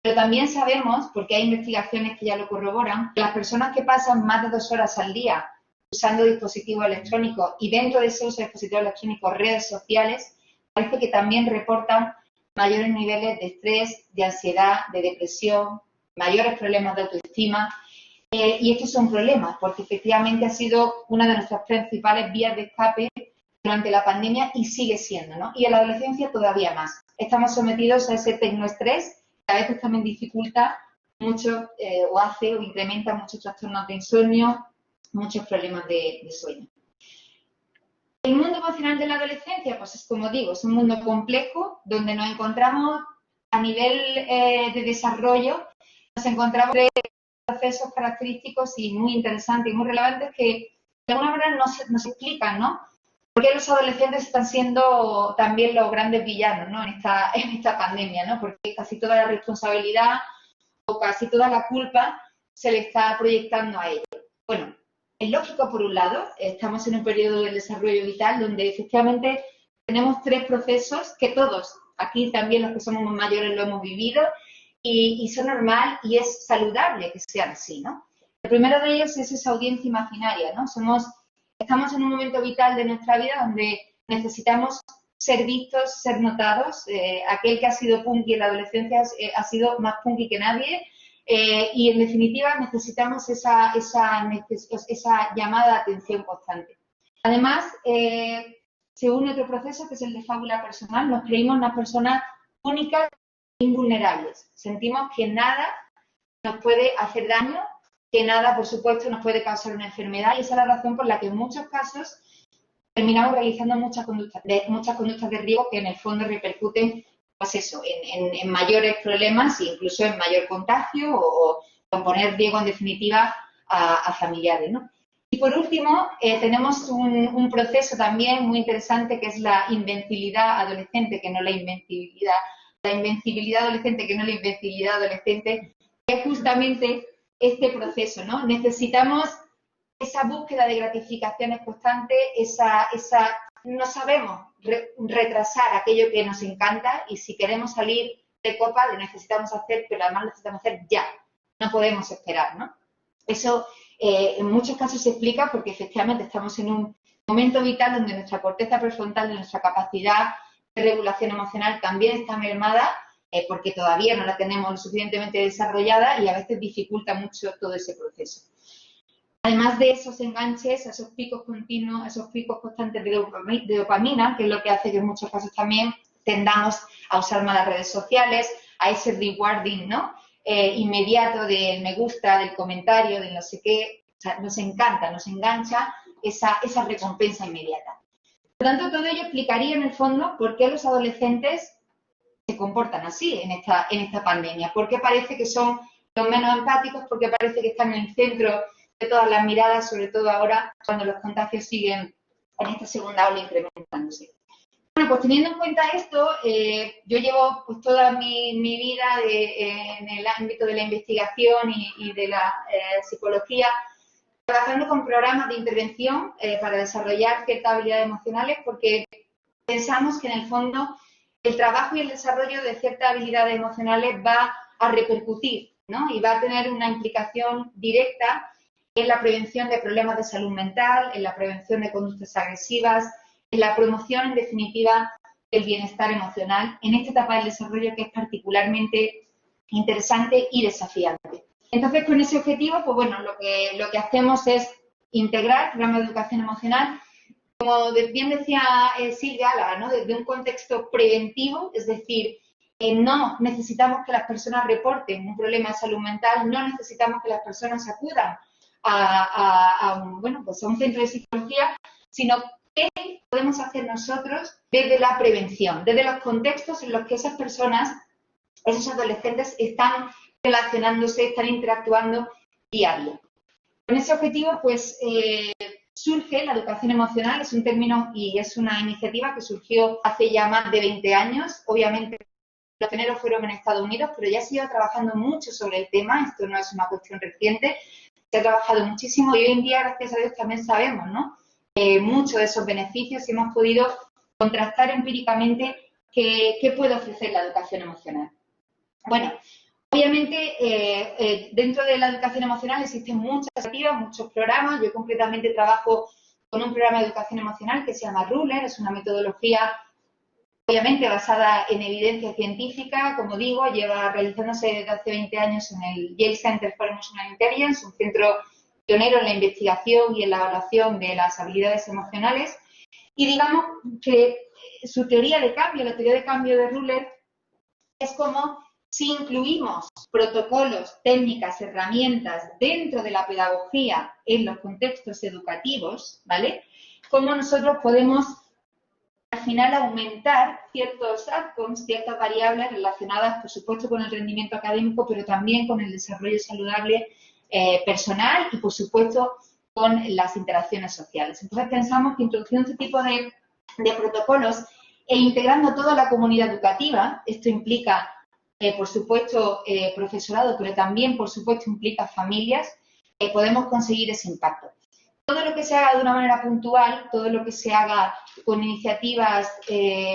pero también sabemos, porque hay investigaciones que ya lo corroboran, que las personas que pasan más de 2 horas al día usando dispositivos electrónicos y dentro de esos dispositivos electrónicos redes sociales, parece que también reportan mayores niveles de estrés, de ansiedad, de depresión, mayores problemas de autoestima. Y estos son problemas, porque efectivamente ha sido una de nuestras principales vías de escape durante la pandemia y sigue siendo, ¿no? Y en la adolescencia todavía más. Estamos sometidos a ese tecnoestrés que a veces también dificulta mucho o incrementa muchos trastornos de insomnio, muchos problemas de sueño. El mundo emocional de la adolescencia, pues es como digo, es un mundo complejo donde nos encontramos a nivel de desarrollo, nos encontramos procesos característicos y muy interesantes y muy relevantes que de alguna manera nos explican, ¿no? Por qué los adolescentes están siendo también los grandes villanos, ¿no? en esta pandemia, ¿no? Porque casi toda la responsabilidad o casi toda la culpa se le está proyectando a ellos. Bueno, es lógico por un lado, estamos en un periodo del desarrollo vital donde efectivamente tenemos 3 procesos que todos, aquí también los que somos más mayores lo hemos vivido, y son normal y es saludable que sean así, ¿no? El primero de ellos es esa audiencia imaginaria, ¿no? Estamos en un momento vital de nuestra vida donde necesitamos ser vistos, ser notados. Aquel que ha sido punky en la adolescencia ha sido más punky que nadie y en definitiva necesitamos esa llamada de atención constante. Además, se une otro proceso que es el de fábula personal. Nos creímos unas personas únicas invulnerables. Sentimos que nada nos puede hacer daño, que nada, por supuesto, nos puede causar una enfermedad y esa es la razón por la que en muchos casos terminamos realizando muchas conductas de riesgo que en el fondo repercuten, pues eso, en mayores problemas e incluso en mayor contagio o en poner riesgo, en definitiva, a familiares, ¿no? Y por último, tenemos un proceso también muy interesante que es la invencibilidad adolescente, que no la invencibilidad. La invencibilidad adolescente, que no la invencibilidad adolescente, que es justamente este proceso, ¿no? Necesitamos esa búsqueda de gratificaciones constante, no sabemos retrasar aquello que nos encanta y si queremos salir de copa lo necesitamos hacer, pero además lo necesitamos hacer ya, no podemos esperar, ¿no? Eso en muchos casos se explica porque efectivamente estamos en un momento vital donde nuestra corteza prefrontal, de nuestra capacidad de regulación emocional también está mermada porque todavía no la tenemos lo suficientemente desarrollada y a veces dificulta mucho todo ese proceso. Además de esos enganches, esos picos continuos, esos picos constantes de dopamina, que es lo que hace que en muchos casos también tendamos a usar más las redes sociales, a ese rewarding, ¿no? Inmediato del me gusta, del comentario, del no sé qué. O sea, nos encanta, nos engancha esa recompensa inmediata. Por lo tanto, todo ello explicaría en el fondo por qué los adolescentes se comportan así en esta pandemia. ¿Por qué parece que son los menos empáticos? ¿Por qué parece que están en el centro de todas las miradas, sobre todo ahora cuando los contagios siguen en esta segunda ola incrementándose? Bueno, pues teniendo en cuenta esto, yo llevo pues toda mi vida en el ámbito de la investigación y de la psicología, trabajando con programas de intervención para desarrollar ciertas habilidades emocionales, porque pensamos que en el fondo el trabajo y el desarrollo de ciertas habilidades emocionales va a repercutir, ¿no? Y va a tener una implicación directa en la prevención de problemas de salud mental, en la prevención de conductas agresivas, en la promoción, en definitiva, del bienestar emocional en esta etapa del desarrollo que es particularmente interesante y desafiante. Entonces, con ese objetivo, pues bueno, lo que hacemos es integrar programas de educación emocional, como bien decía Silvia Álava, ¿no? Desde un contexto preventivo, es decir, no necesitamos que las personas reporten un problema de salud mental, no necesitamos que las personas acudan a un centro de psicología, sino que podemos hacer nosotros desde la prevención, desde los contextos en los que esas personas, esos adolescentes, están relacionándose, están interactuando diario. Con ese objetivo, pues, surge la educación emocional, es un término y es una iniciativa que surgió hace ya más de 20 años. Obviamente, los pioneros fueron en Estados Unidos, pero ya se iba trabajando mucho sobre el tema, esto no es una cuestión reciente, se ha trabajado muchísimo y hoy en día, gracias a Dios, también sabemos, ¿no? Muchos de esos beneficios y hemos podido contrastar empíricamente qué puede ofrecer la educación emocional. Bueno, obviamente, dentro de la educación emocional existen muchas iniciativas, muchos programas. Yo concretamente trabajo con un programa de educación emocional que se llama Ruler, es una metodología obviamente basada en evidencia científica, como digo, lleva realizándose desde hace 20 años en el Yale Center for Emotional Intelligence, un centro pionero en la investigación y en la evaluación de las habilidades emocionales. Y digamos que su teoría de cambio, la teoría de cambio de Ruler, es como si incluimos protocolos, técnicas, herramientas dentro de la pedagogía en los contextos educativos, ¿vale? Cómo nosotros podemos al final aumentar ciertos outcomes, ciertas variables relacionadas, por supuesto, con el rendimiento académico, pero también con el desarrollo saludable personal y, por supuesto, con las interacciones sociales. Entonces, pensamos que introduciendo este tipo de protocolos e integrando toda la comunidad educativa, esto implica, por supuesto, profesorado, pero también, por supuesto, implica familias, podemos conseguir ese impacto. Todo lo que se haga de una manera puntual, todo lo que se haga con iniciativas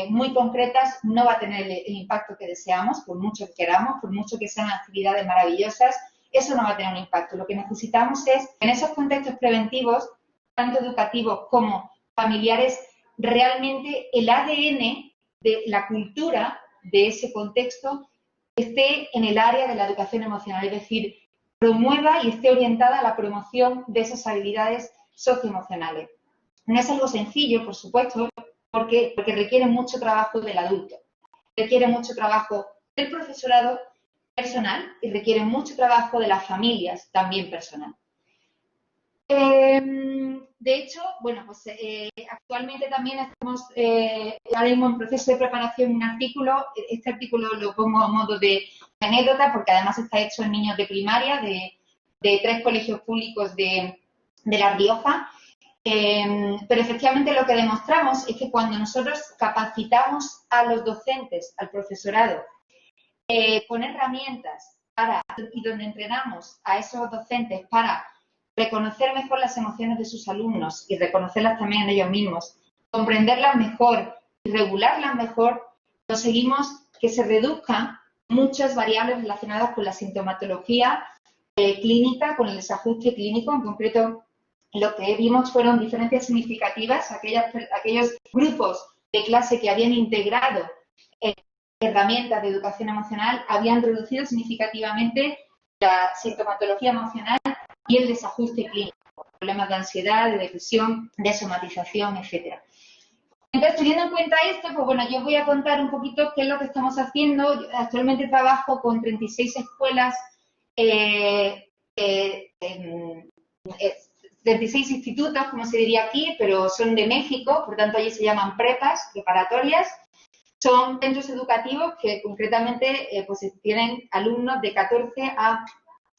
muy concretas, no va a tener el impacto que deseamos, por mucho que queramos, por mucho que sean actividades maravillosas, eso no va a tener un impacto. Lo que necesitamos es, en esos contextos preventivos, tanto educativos como familiares, realmente el ADN de la cultura de ese contexto esté en el área de la educación emocional, es decir, promueva y esté orientada a la promoción de esas habilidades socioemocionales. No es algo sencillo, por supuesto, porque requiere mucho trabajo del adulto, requiere mucho trabajo del profesorado personal y requiere mucho trabajo de las familias también personal. De hecho, bueno, pues actualmente también estamos ahora mismo en proceso de preparación de un artículo. Este artículo lo pongo a modo de anécdota porque además está hecho en niños de primaria de 3 colegios públicos de La Rioja. Pero efectivamente lo que demostramos es que cuando nosotros capacitamos a los docentes, al profesorado, con herramientas y donde entrenamos a esos docentes para reconocer mejor las emociones de sus alumnos y reconocerlas también en ellos mismos, comprenderlas mejor y regularlas mejor, conseguimos que se reduzcan muchas variables relacionadas con la sintomatología clínica, con el desajuste clínico. En concreto, lo que vimos fueron diferencias significativas. Aquellos grupos de clase que habían integrado herramientas de educación emocional habían reducido significativamente la sintomatología emocional y el desajuste clínico, problemas de ansiedad, de depresión, de somatización, etc. Entonces, teniendo en cuenta esto, pues bueno, yo voy a contar un poquito qué es lo que estamos haciendo. Yo actualmente trabajo con 36 escuelas, 36 institutos, como se diría aquí, pero son de México, por tanto allí se llaman prepas, preparatorias. Son centros educativos que concretamente pues tienen alumnos de 14 a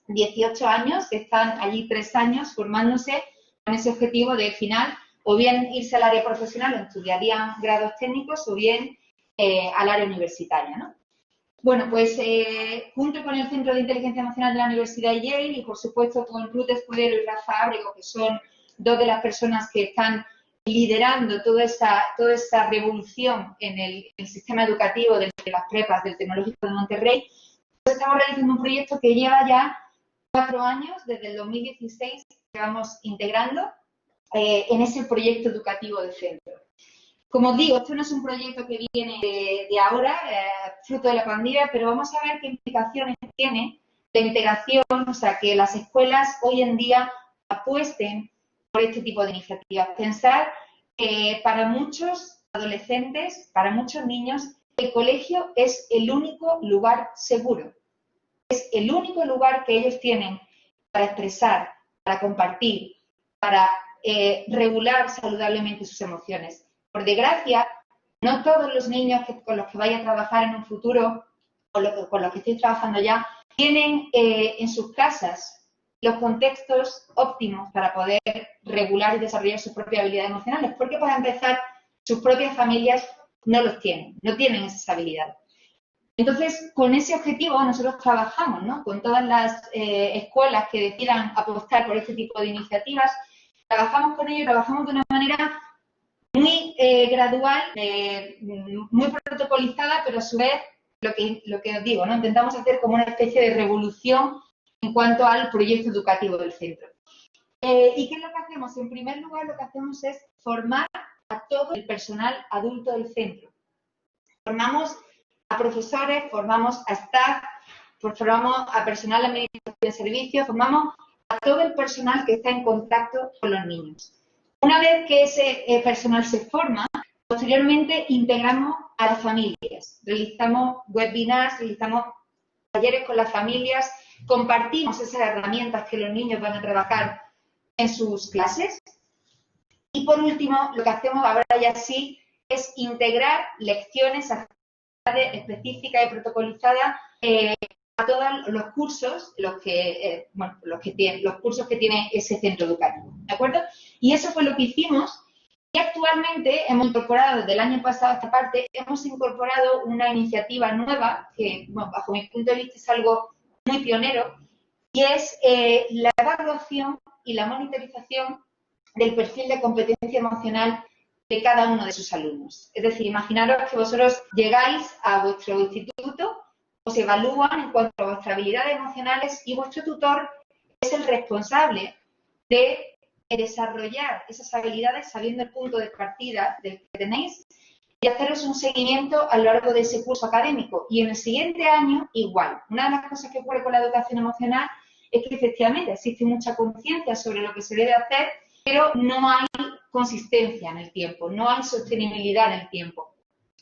18 años, que están allí 3 años formándose con ese objetivo de final, o bien irse al área profesional, o estudiarían grados técnicos, o bien al área universitaria, ¿no? Bueno, pues junto con el Centro de Inteligencia Emocional de la Universidad de Yale y, por supuesto, con Ruth Escudero y Rafa Ábrego, que son dos de las personas que están liderando toda esa revolución en el sistema educativo de las prepas del Tecnológico de Monterrey, pues estamos realizando un proyecto que lleva ya 4 años, desde el 2016, que vamos integrando en ese proyecto educativo del centro. Como os digo, esto no es un proyecto que viene de ahora, fruto de la pandemia, pero vamos a ver qué implicaciones tiene la integración, o sea, que las escuelas hoy en día apuesten por este tipo de iniciativas. Pensar que para muchos adolescentes, para muchos niños, el colegio es el único lugar seguro. Es el único lugar que ellos tienen para expresar, para compartir, para regular saludablemente sus emociones. Por desgracia, no todos los niños con los que vaya a trabajar en un futuro, o con los que estoy trabajando ya, tienen en sus casas los contextos óptimos para poder regular y desarrollar sus propias habilidades emocionales, porque para empezar, sus propias familias no los tienen, no tienen esas habilidades. Entonces, con ese objetivo nosotros trabajamos, ¿no? Con todas las escuelas que decidan apostar por este tipo de iniciativas, trabajamos con ellos, trabajamos de una manera muy gradual, muy protocolizada, pero a su vez, lo que os digo, ¿no? Intentamos hacer como una especie de revolución en cuanto al proyecto educativo del centro. ¿Y qué es lo que hacemos? En primer lugar, lo que hacemos es formar a todo el personal adulto del centro. Formamos a profesores, formamos a staff, formamos a personal administrativo de servicios, formamos a todo el personal que está en contacto con los niños. Una vez que ese personal se forma, posteriormente integramos a las familias. Realizamos webinars, realizamos talleres con las familias, compartimos esas herramientas que los niños van a trabajar en sus clases. Y por último, lo que hacemos ahora ya sí es integrar lecciones específicas y protocolizadas a todos los cursos, los cursos que tiene ese centro educativo, ¿de acuerdo? Y eso fue lo que hicimos. Y actualmente hemos incorporado, desde el año pasado a esta parte, hemos incorporado una iniciativa nueva que, bueno, bajo mi punto de vista, es algo muy pionero, y es la evaluación y la monitorización del perfil de competencia emocional de cada uno de sus alumnos. Es decir, imaginaros que vosotros llegáis a vuestro instituto, os evalúan en cuanto a vuestras habilidades emocionales y vuestro tutor es el responsable de desarrollar esas habilidades sabiendo el punto de partida del que tenéis y haceros un seguimiento a lo largo de ese curso académico. Y en el siguiente año, igual. Una de las cosas que ocurre con la educación emocional es que efectivamente existe mucha conciencia sobre lo que se debe hacer, pero no hay consistencia en el tiempo, no hay sostenibilidad en el tiempo,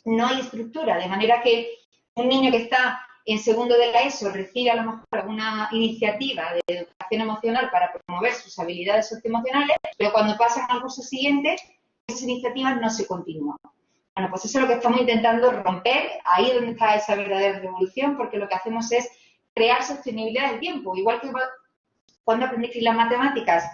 no hay estructura, de manera que un niño que está en segundo de la ESO recibe a lo mejor alguna iniciativa de educación emocional para promover sus habilidades socioemocionales, pero cuando pasan al curso siguiente, esas iniciativas no se continúan. Bueno, pues eso es lo que estamos intentando romper, ahí es donde está esa verdadera revolución, porque lo que hacemos es crear sostenibilidad del tiempo. Igual que cuando aprendéis las matemáticas,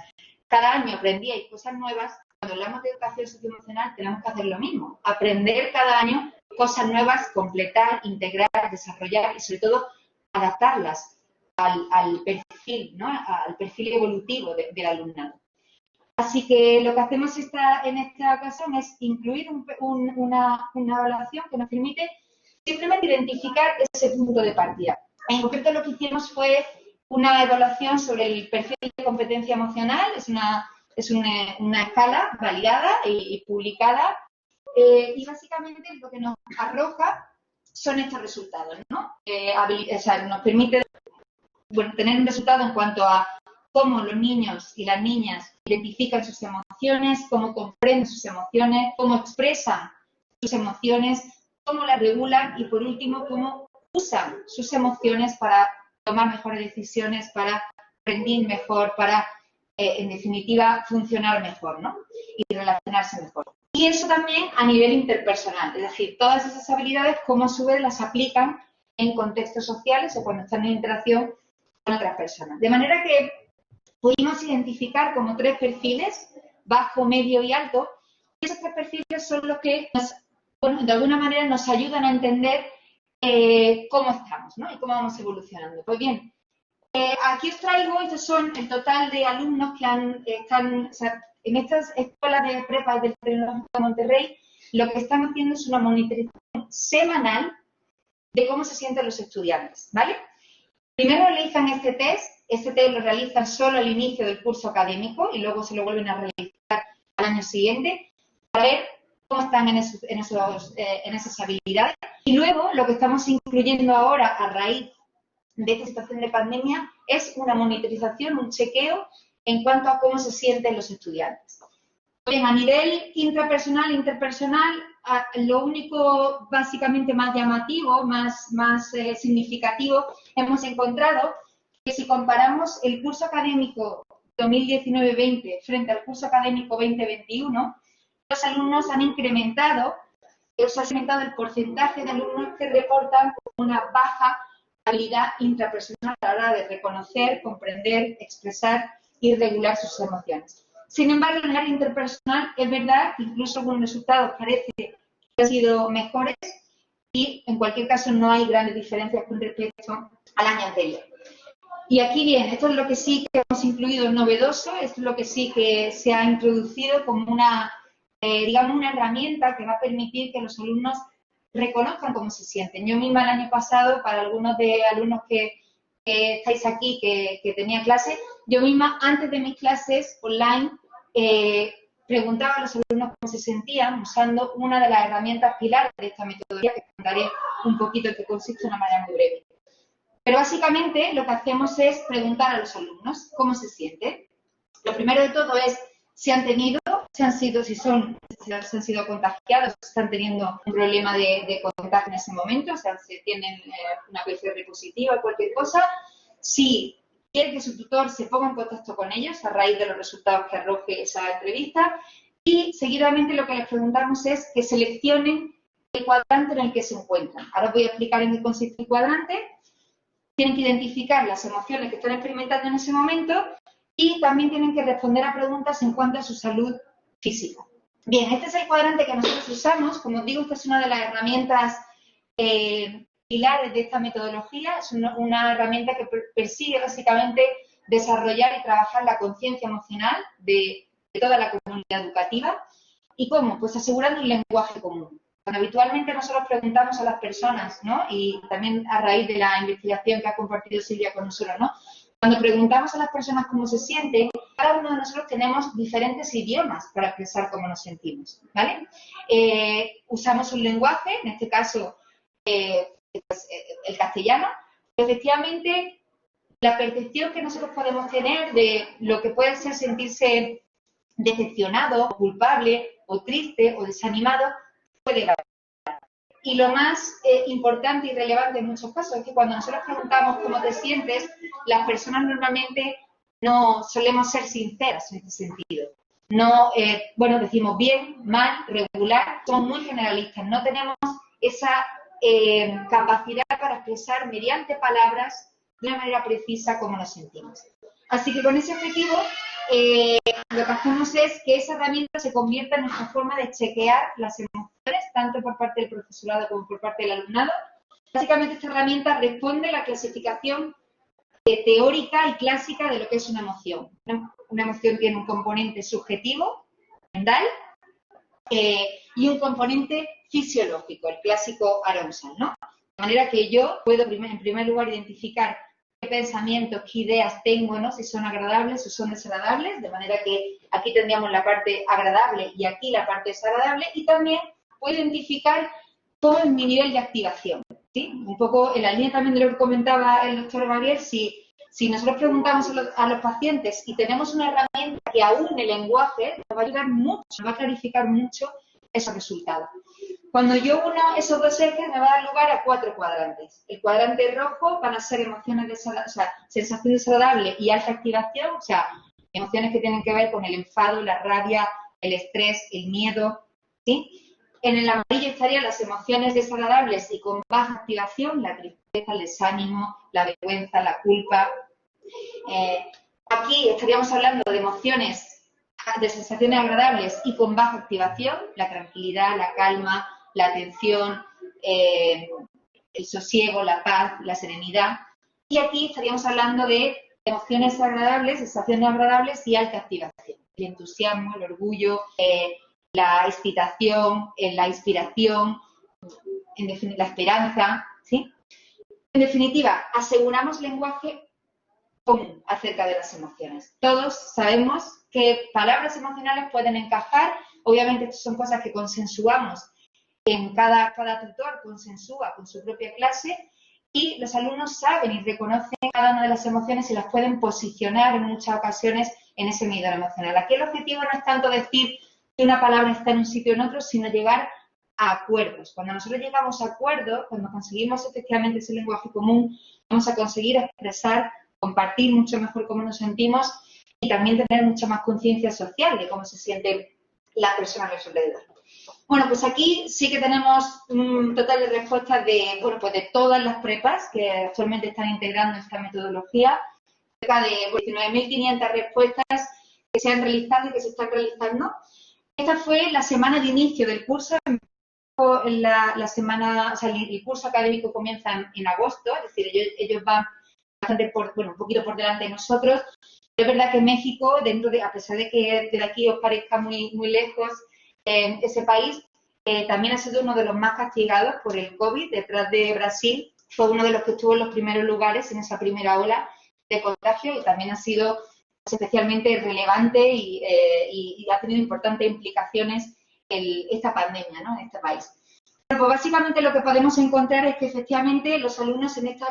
cada año aprendíais cosas nuevas, cuando hablamos de educación socioemocional tenemos que hacer lo mismo, aprender cada año cosas nuevas, completar, integrar, desarrollar y sobre todo adaptarlas al perfil, ¿no? Al perfil evolutivo del alumnado. Así que lo que hacemos en esta ocasión es incluir una evaluación que nos permite simplemente identificar ese punto de partida. En concreto lo que hicimos fue una evaluación sobre el perfil de competencia emocional, es una escala validada y publicada, y básicamente lo que nos arroja son estos resultados, ¿no? O sea, nos permite tener un resultado en cuanto a cómo los niños y las niñas identifican sus emociones emociones, cómo comprenden sus emociones, cómo expresan sus emociones, cómo las regulan y, por último, cómo usan sus emociones para tomar mejores decisiones, para rendir mejor, para, en definitiva, funcionar mejor, ¿no? Y relacionarse mejor. Y eso también a nivel interpersonal, es decir, todas esas habilidades, cómo a su vez las aplican en contextos sociales o cuando están en interacción con otras personas. De manera que pudimos identificar como 3 perfiles, bajo, medio y alto, y esos 3 perfiles son los que de alguna manera nos ayudan a entender cómo estamos, ¿no? Y cómo vamos evolucionando. Pues bien, aquí os traigo, estos son el total de alumnos que están, o sea, en estas escuelas de prepa del Tecnológico de Monterrey, lo que están haciendo es una monitorización semanal de cómo se sienten los estudiantes, ¿vale? Primero realizan este test lo realizan solo al inicio del curso académico y luego se lo vuelven a realizar al año siguiente para ver cómo están en esas habilidades. Y luego lo que estamos incluyendo ahora a raíz de esta situación de pandemia es una monitorización, un chequeo en cuanto a cómo se sienten los estudiantes. Bien, a nivel intrapersonal, interpersonal, lo único básicamente más llamativo, más significativo, hemos encontrado que si comparamos el curso académico 2019-20 frente al curso académico 2021, los alumnos han incrementado el porcentaje de alumnos que reportan una baja habilidad intrapersonal a la hora de reconocer, comprender, expresar y regular sus emociones. Sin embargo, en el área interpersonal es verdad que incluso algunos resultados parece que han sido mejores y en cualquier caso no hay grandes diferencias con respecto al año anterior. Y aquí bien, esto es lo que sí que hemos incluido novedoso, esto es lo que sí que se ha introducido como una, digamos, una herramienta que va a permitir que los alumnos reconozcan cómo se sienten. Yo misma el año pasado, para algunos de alumnos que estáis aquí, que tenía clase, yo misma antes de mis clases online preguntaba a los alumnos cómo se sentían usando una de las herramientas pilares de esta metodología, que contaré un poquito en qué consiste de una manera muy breve. Pero básicamente lo que hacemos es preguntar a los alumnos cómo se sienten. Lo primero de todo es si han tenido, si han sido contagiados, si están teniendo un problema de contagio en ese momento, o sea, si tienen una PCR positiva o cualquier cosa, si quieren que su tutor se ponga en contacto con ellos a raíz de los resultados que arroje esa entrevista, y seguidamente lo que les preguntamos es que seleccionen el cuadrante en el que se encuentran. Ahora os voy a explicar en qué consiste el cuadrante. Tienen que identificar las emociones que están experimentando en ese momento y también tienen que responder a preguntas en cuanto a su salud física. Bien, este es el cuadrante que nosotros usamos. Como os digo, esta es una de las herramientas pilares de esta metodología. Es una herramienta que persigue básicamente desarrollar y trabajar la conciencia emocional de toda la comunidad educativa. ¿Y cómo? Pues asegurando un lenguaje común. Cuando habitualmente nosotros preguntamos a las personas, ¿no? Y también a raíz de la investigación que ha compartido Silvia con nosotros, ¿no? Cuando preguntamos a las personas cómo se sienten, cada uno de nosotros tenemos diferentes idiomas para expresar cómo nos sentimos, ¿vale? Usamos un lenguaje, en este caso pues, el castellano. Efectivamente, la percepción que nosotros podemos tener de lo que puede ser sentirse decepcionado, culpable, o triste, o desanimado, puede variar. Y lo más importante y relevante en muchos casos es que cuando nosotros preguntamos cómo te sientes, las personas normalmente no solemos ser sinceras en este sentido. No, bueno, decimos bien, mal, regular, somos muy generalistas, no tenemos esa capacidad para expresar mediante palabras de una manera precisa cómo nos sentimos. Así que con ese objetivo, lo que hacemos es que esa herramienta se convierta en nuestra forma de chequear las emociones, tanto por parte del profesorado como por parte del alumnado. Básicamente esta herramienta responde a la clasificación teórica y clásica de lo que es una emoción. Una emoción tiene un componente subjetivo, mental, y un componente fisiológico, el clásico arousal, ¿no? De manera que yo puedo en primer lugar identificar qué pensamientos, qué ideas tengo, ¿no? Si son agradables o son desagradables, de manera que aquí tendríamos la parte agradable y aquí la parte desagradable, y también puedo identificar todo mi nivel de activación, ¿sí? Un poco en la línea también de lo que comentaba el doctor Gabriel, si nosotros preguntamos a los pacientes y tenemos una herramienta que aún el lenguaje nos va a ayudar mucho, nos va a clarificar mucho esos resultados. Cuando yo uno esos dos ejes me va a dar lugar a 4 cuadrantes. El cuadrante rojo van a ser emociones desagradables, o sea, sensación desagradable y alta activación, o sea, emociones que tienen que ver con el enfado, la rabia, el estrés, el miedo, ¿sí? En el amarillo estarían las emociones desagradables y con baja activación, la tristeza, el desánimo, la vergüenza, la culpa. Aquí estaríamos hablando de emociones, de sensaciones agradables y con baja activación, la tranquilidad, la calma, la atención, el sosiego, la paz, la serenidad. Y aquí estaríamos hablando de emociones agradables, sensaciones agradables y alta activación. El entusiasmo, el orgullo, la excitación, la inspiración, la esperanza, ¿sí? En definitiva, aseguramos lenguaje común acerca de las emociones. Todos sabemos que palabras emocionales pueden encajar, obviamente estas son cosas que consensuamos, en cada tutor consensúa con su propia clase y los alumnos saben y reconocen cada una de las emociones y las pueden posicionar en muchas ocasiones en ese medidor emocional. Aquí el objetivo no es tanto decir que una palabra está en un sitio o en otro, sino llegar a acuerdos. Cuando nosotros llegamos a acuerdos, cuando conseguimos efectivamente ese lenguaje común, vamos a conseguir expresar, compartir mucho mejor cómo nos sentimos y también tener mucha más conciencia social de cómo se siente la persona a nuestro alrededor. Bueno, pues aquí sí que tenemos un total de respuestas de, bueno, pues de todas las prepas que actualmente están integrando esta metodología, cerca de 19.500 respuestas que se han realizado y que se están realizando. Esta fue la semana de inicio del curso. La semana, o sea, el curso académico comienza en agosto, es decir, ellos van bastante un poquito por delante de nosotros. Es verdad que México, a pesar de que de aquí os parezca muy, muy lejos ese país, también ha sido uno de los más castigados por el COVID, detrás de Brasil, fue uno de los que estuvo en los primeros lugares en esa primera ola de contagio y también ha sido especialmente relevante y ha tenido importantes implicaciones esta pandemia, ¿no?, en este país. Pero pues básicamente lo que podemos encontrar es que efectivamente los alumnos en este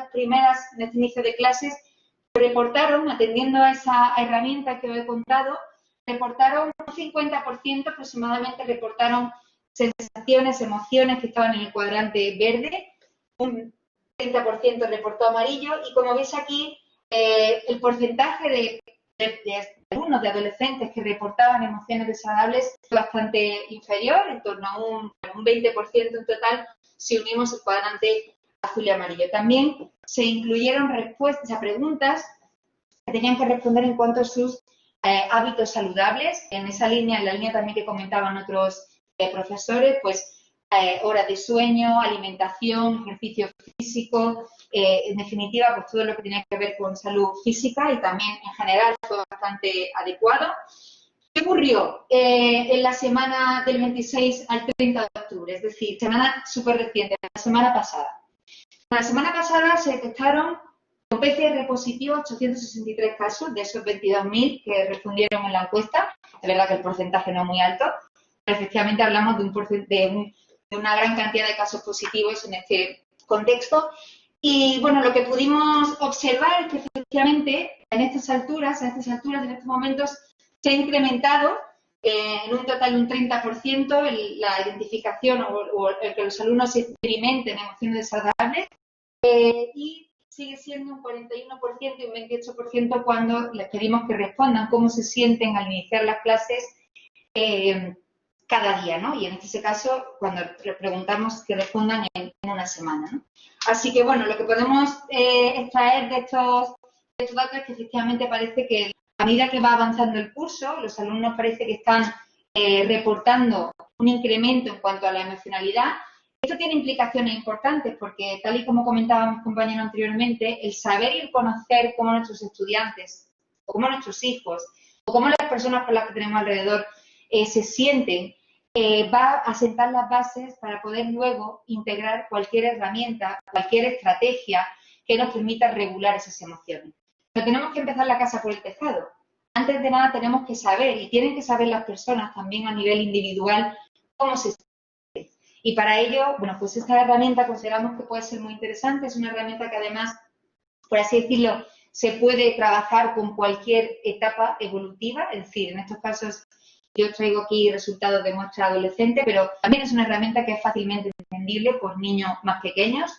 inicio de clases reportaron, atendiendo a esa herramienta que os he contado, reportaron un 50% aproximadamente, reportaron sensaciones, emociones que estaban en el cuadrante verde, un 30% reportó amarillo y como veis aquí el porcentaje de alumnos, de adolescentes que reportaban emociones desagradables es bastante inferior, en torno a un 20% en total, si unimos el cuadrante azul y amarillo. También se incluyeron respuestas a preguntas que tenían que responder en cuanto a sus hábitos saludables. En esa línea, en la línea también que comentaban otros profesores, pues horas de sueño, alimentación, ejercicio físico, en definitiva, pues todo lo que tenía que ver con salud física y también en general fue bastante adecuado. ¿Qué ocurrió en la semana del 26 al 30 de octubre? Es decir, semana súper reciente, la semana pasada. La semana pasada se detectaron con PCR positivo 863 casos de esos 22.000 que respondieron en la encuesta. Es verdad que el porcentaje no es muy alto, pero efectivamente hablamos de una gran cantidad de casos positivos en este contexto. Y bueno, lo que pudimos observar es que efectivamente en estas alturas, en estos momentos, se ha incrementado en un total de un 30% la identificación o el que los alumnos experimenten emociones desagradables y sigue siendo un 41% y un 28% cuando les pedimos que respondan cómo se sienten al iniciar las clases cada día, ¿no? Y en este caso, cuando les preguntamos que respondan en una semana, ¿no? Así que, bueno, lo que podemos extraer de estos datos es que efectivamente parece que a medida que va avanzando el curso, los alumnos parece que están reportando un incremento en cuanto a la emocionalidad. Esto tiene implicaciones importantes porque, tal y como comentaban mis compañeros anteriormente, el saber y el conocer cómo nuestros estudiantes, o cómo nuestros hijos, o cómo las personas con las que tenemos alrededor se sienten, va a sentar las bases para poder luego integrar cualquier herramienta, cualquier estrategia que nos permita regular esas emociones. Pero tenemos que empezar la casa por el tejado. Antes de nada tenemos que saber, y tienen que saber las personas también a nivel individual, cómo se sienten. Y para ello, bueno, pues esta herramienta consideramos que puede ser muy interesante. Es una herramienta que además, por así decirlo, se puede trabajar con cualquier etapa evolutiva, es decir, en estos casos yo traigo aquí resultados de muestra adolescente, pero también es una herramienta que es fácilmente entendible por niños más pequeños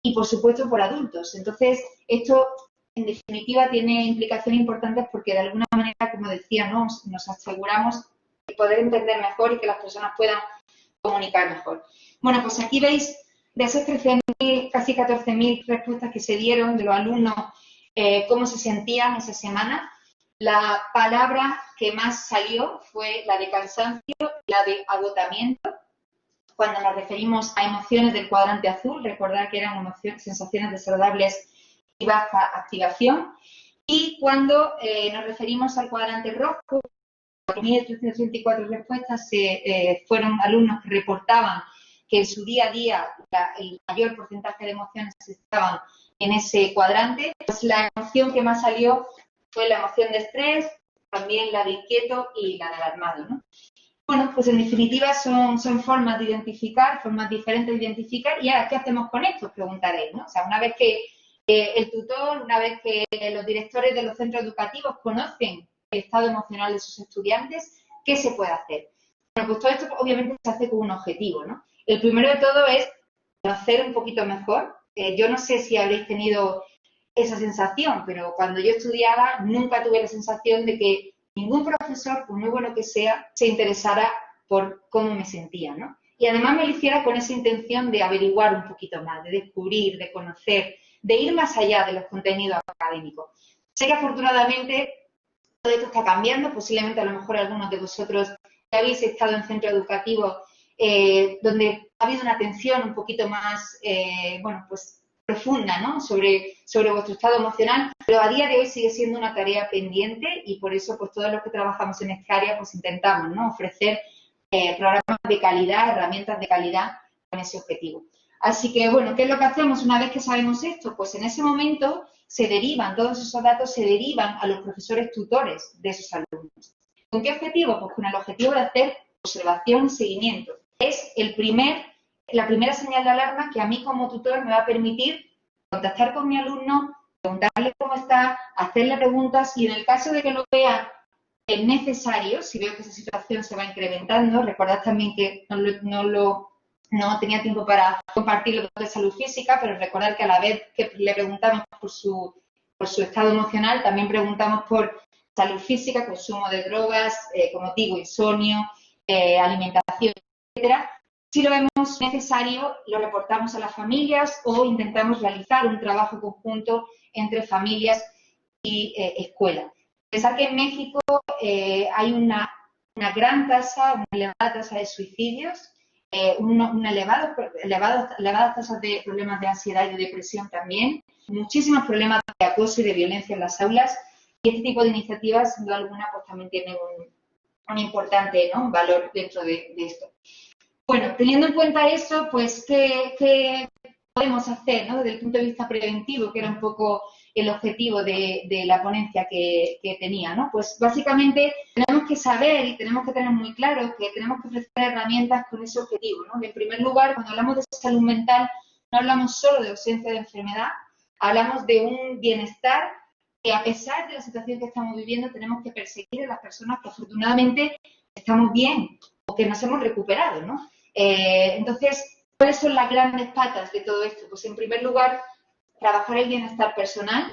y, por supuesto, por adultos. Entonces, esto, en definitiva, tiene implicaciones importantes porque, de alguna manera, como decía, ¿no?, nos aseguramos de poder entender mejor y que las personas puedan comunicar mejor. Bueno, pues aquí veis de esas 13.000, casi 14.000 respuestas que se dieron de los alumnos, cómo se sentían esa semana. La palabra que más salió fue la de cansancio, la de agotamiento. Cuando nos referimos a emociones del cuadrante azul, recordar que eran sensaciones desagradables y baja activación. Y cuando nos referimos al cuadrante rojo, 4.334 respuestas fueron alumnos que reportaban que en su día a día el mayor porcentaje de emociones estaban en ese cuadrante. Pues la emoción que más salió fue la emoción de estrés, también la de inquieto y la de alarmado, ¿no? Bueno, pues en definitiva son formas de identificar, formas diferentes de identificar. ¿Y ahora qué hacemos con esto? Os preguntaréis, ¿no? O sea, una vez que el tutor, una vez que los directores de los centros educativos conocen el estado emocional de sus estudiantes, ¿qué se puede hacer? Bueno, pues todo esto obviamente se hace con un objetivo, ¿no? El primero de todo es conocer un poquito mejor. Yo no sé si habréis tenido esa sensación, pero cuando yo estudiaba nunca tuve la sensación de que ningún profesor, por muy bueno que sea, se interesara por cómo me sentía, ¿no? Y además me lo hiciera con esa intención de averiguar un poquito más, de descubrir, de conocer, de ir más allá de los contenidos académicos. Sé que afortunadamente todo esto está cambiando, posiblemente a lo mejor algunos de vosotros que habéis estado en centros educativos donde ha habido una atención un poquito más, bueno, pues profunda, ¿no?, sobre vuestro estado emocional, pero a día de hoy sigue siendo una tarea pendiente y por eso pues todos los que trabajamos en esta área pues intentamos, ¿no?, ofrecer programas de calidad, herramientas de calidad con ese objetivo. Así que, bueno, ¿qué es lo que hacemos una vez que sabemos esto? Pues en ese momento se derivan, todos esos datos se derivan a los profesores tutores de esos alumnos. ¿Con qué objetivo? Pues con el objetivo de hacer observación y seguimiento. Es la primera señal de alarma que a mí como tutor me va a permitir contactar con mi alumno, preguntarle cómo está, hacerle preguntas y en el caso de que lo vea necesario, si veo que esa situación se va incrementando, recordad también que no tenía tiempo para compartir los datos de salud física, pero recordar que a la vez que le preguntamos por su estado emocional, también preguntamos por salud física, consumo de drogas, como digo, insomnio, alimentación, etcétera. Si lo vemos necesario, lo reportamos a las familias o intentamos realizar un trabajo conjunto entre familias y escuela. Pensar que en México hay una gran tasa, una elevada tasa de suicidios, elevadas tasas de problemas de ansiedad y de depresión también, muchísimos problemas de acoso y de violencia en las aulas y este tipo de iniciativas, sin duda alguna, pues también tienen un importante, ¿no?, valor dentro de esto. Bueno, teniendo en cuenta eso, pues, ¿qué podemos hacer, ¿no?, desde el punto de vista preventivo, que era un poco el objetivo de la ponencia que tenía, ¿no? Pues, básicamente, tenemos que saber y tenemos que tener muy claro que tenemos que ofrecer herramientas con ese objetivo, ¿no? En primer lugar, cuando hablamos de salud mental, no hablamos solo de ausencia de enfermedad, hablamos de un bienestar que, a pesar de la situación que estamos viviendo, tenemos que perseguir a las personas que afortunadamente estamos bien o que nos hemos recuperado, ¿no? Entonces, ¿cuáles son las grandes patas de todo esto? Pues, en primer lugar, trabajar el bienestar personal.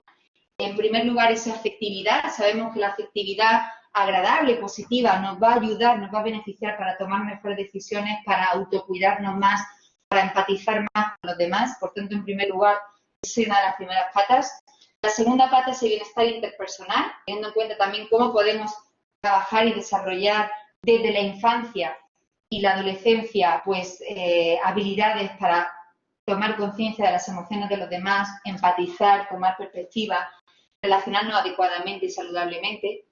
En primer lugar, esa afectividad. Sabemos que la afectividad agradable, positiva, nos va a ayudar, nos va a beneficiar para tomar mejores decisiones, para autocuidarnos más, para empatizar más con los demás. Por tanto, en primer lugar, esa es una de las primeras patas. La segunda pata es el bienestar interpersonal, teniendo en cuenta también cómo podemos trabajar y desarrollar desde la infancia y la adolescencia, pues, habilidades para tomar conciencia de las emociones de los demás, empatizar, tomar perspectiva, relacionarnos adecuadamente y saludablemente.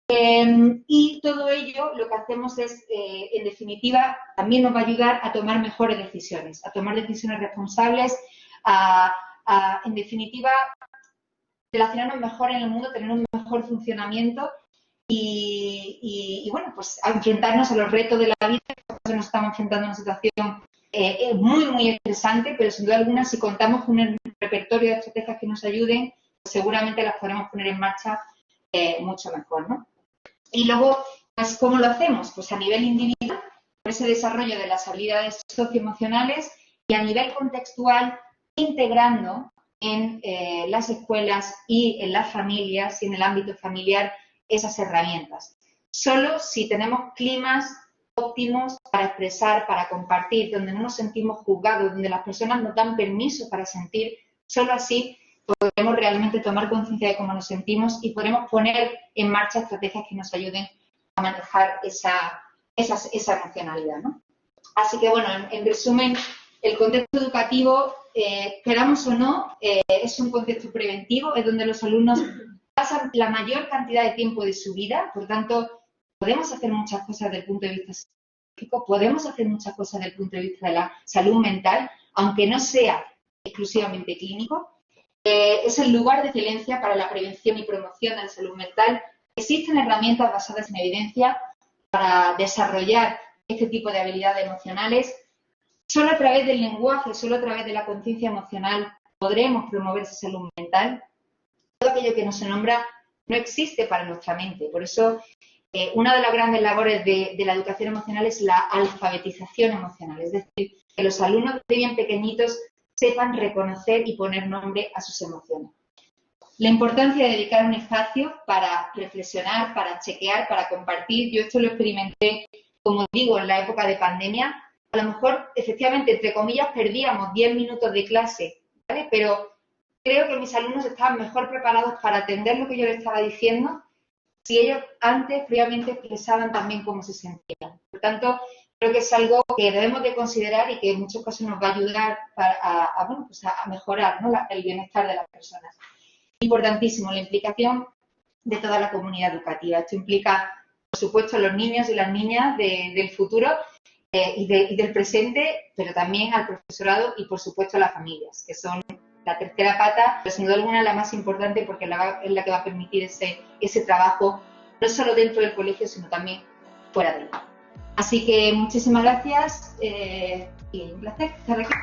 Y todo ello lo que hacemos es, en definitiva, también nos va a ayudar a tomar mejores decisiones, a tomar decisiones responsables, en definitiva, relacionarnos mejor en el mundo, tener un mejor funcionamiento y bueno, pues a enfrentarnos a los retos de la vida. Nos estamos enfrentando a una situación muy, muy estresante, pero sin duda alguna, si contamos con un repertorio de estrategias que nos ayuden, seguramente las podremos poner en marcha mucho mejor, ¿no? Y luego, pues, ¿cómo lo hacemos? Pues a nivel individual, con ese desarrollo de las habilidades socioemocionales, y a nivel contextual, integrando en las escuelas y en las familias y en el ámbito familiar esas herramientas. Solo si tenemos climas óptimos para expresar, para compartir, donde no nos sentimos juzgados, donde las personas nos dan permiso para sentir, solo así podremos realmente tomar conciencia de cómo nos sentimos y podremos poner en marcha estrategias que nos ayuden a manejar esa emocionalidad, ¿no? Así que, bueno, en resumen, el contexto educativo, queramos o no, es un contexto preventivo, es donde los alumnos pasan la mayor cantidad de tiempo de su vida, por tanto, podemos hacer muchas cosas desde el punto de vista psicológico, podemos hacer muchas cosas desde el punto de vista de la salud mental, aunque no sea exclusivamente clínico. Es el lugar de excelencia para la prevención y promoción de la salud mental. Existen herramientas basadas en evidencia para desarrollar este tipo de habilidades emocionales. Solo a través del lenguaje, solo a través de la conciencia emocional podremos promover esa salud mental. Todo aquello que no se nombra no existe para nuestra mente. Por eso, una de las grandes labores de la educación emocional es la alfabetización emocional. Es decir, que los alumnos de bien pequeñitos sepan reconocer y poner nombre a sus emociones. La importancia de dedicar un espacio para reflexionar, para chequear, para compartir. Yo esto lo experimenté, como digo, en la época de pandemia. A lo mejor, efectivamente, entre comillas, perdíamos 10 minutos de clase, ¿vale? Pero creo que mis alumnos estaban mejor preparados para atender lo que yo les estaba diciendo si ellos antes, previamente, expresaban también cómo se sentían. Por tanto, creo que es algo que debemos de considerar y que en muchos casos nos va a ayudar a mejorar, ¿no?, el bienestar de las personas. Importantísimo, la implicación de toda la comunidad educativa. Esto implica, por supuesto, a los niños y las niñas del futuro y del presente, pero también al profesorado y, por supuesto, a las familias, que son la tercera pata, pero sin duda alguna la más importante porque es la que va a permitir ese trabajo, no solo dentro del colegio, sino también fuera de él. Así que muchísimas gracias y un placer estar aquí.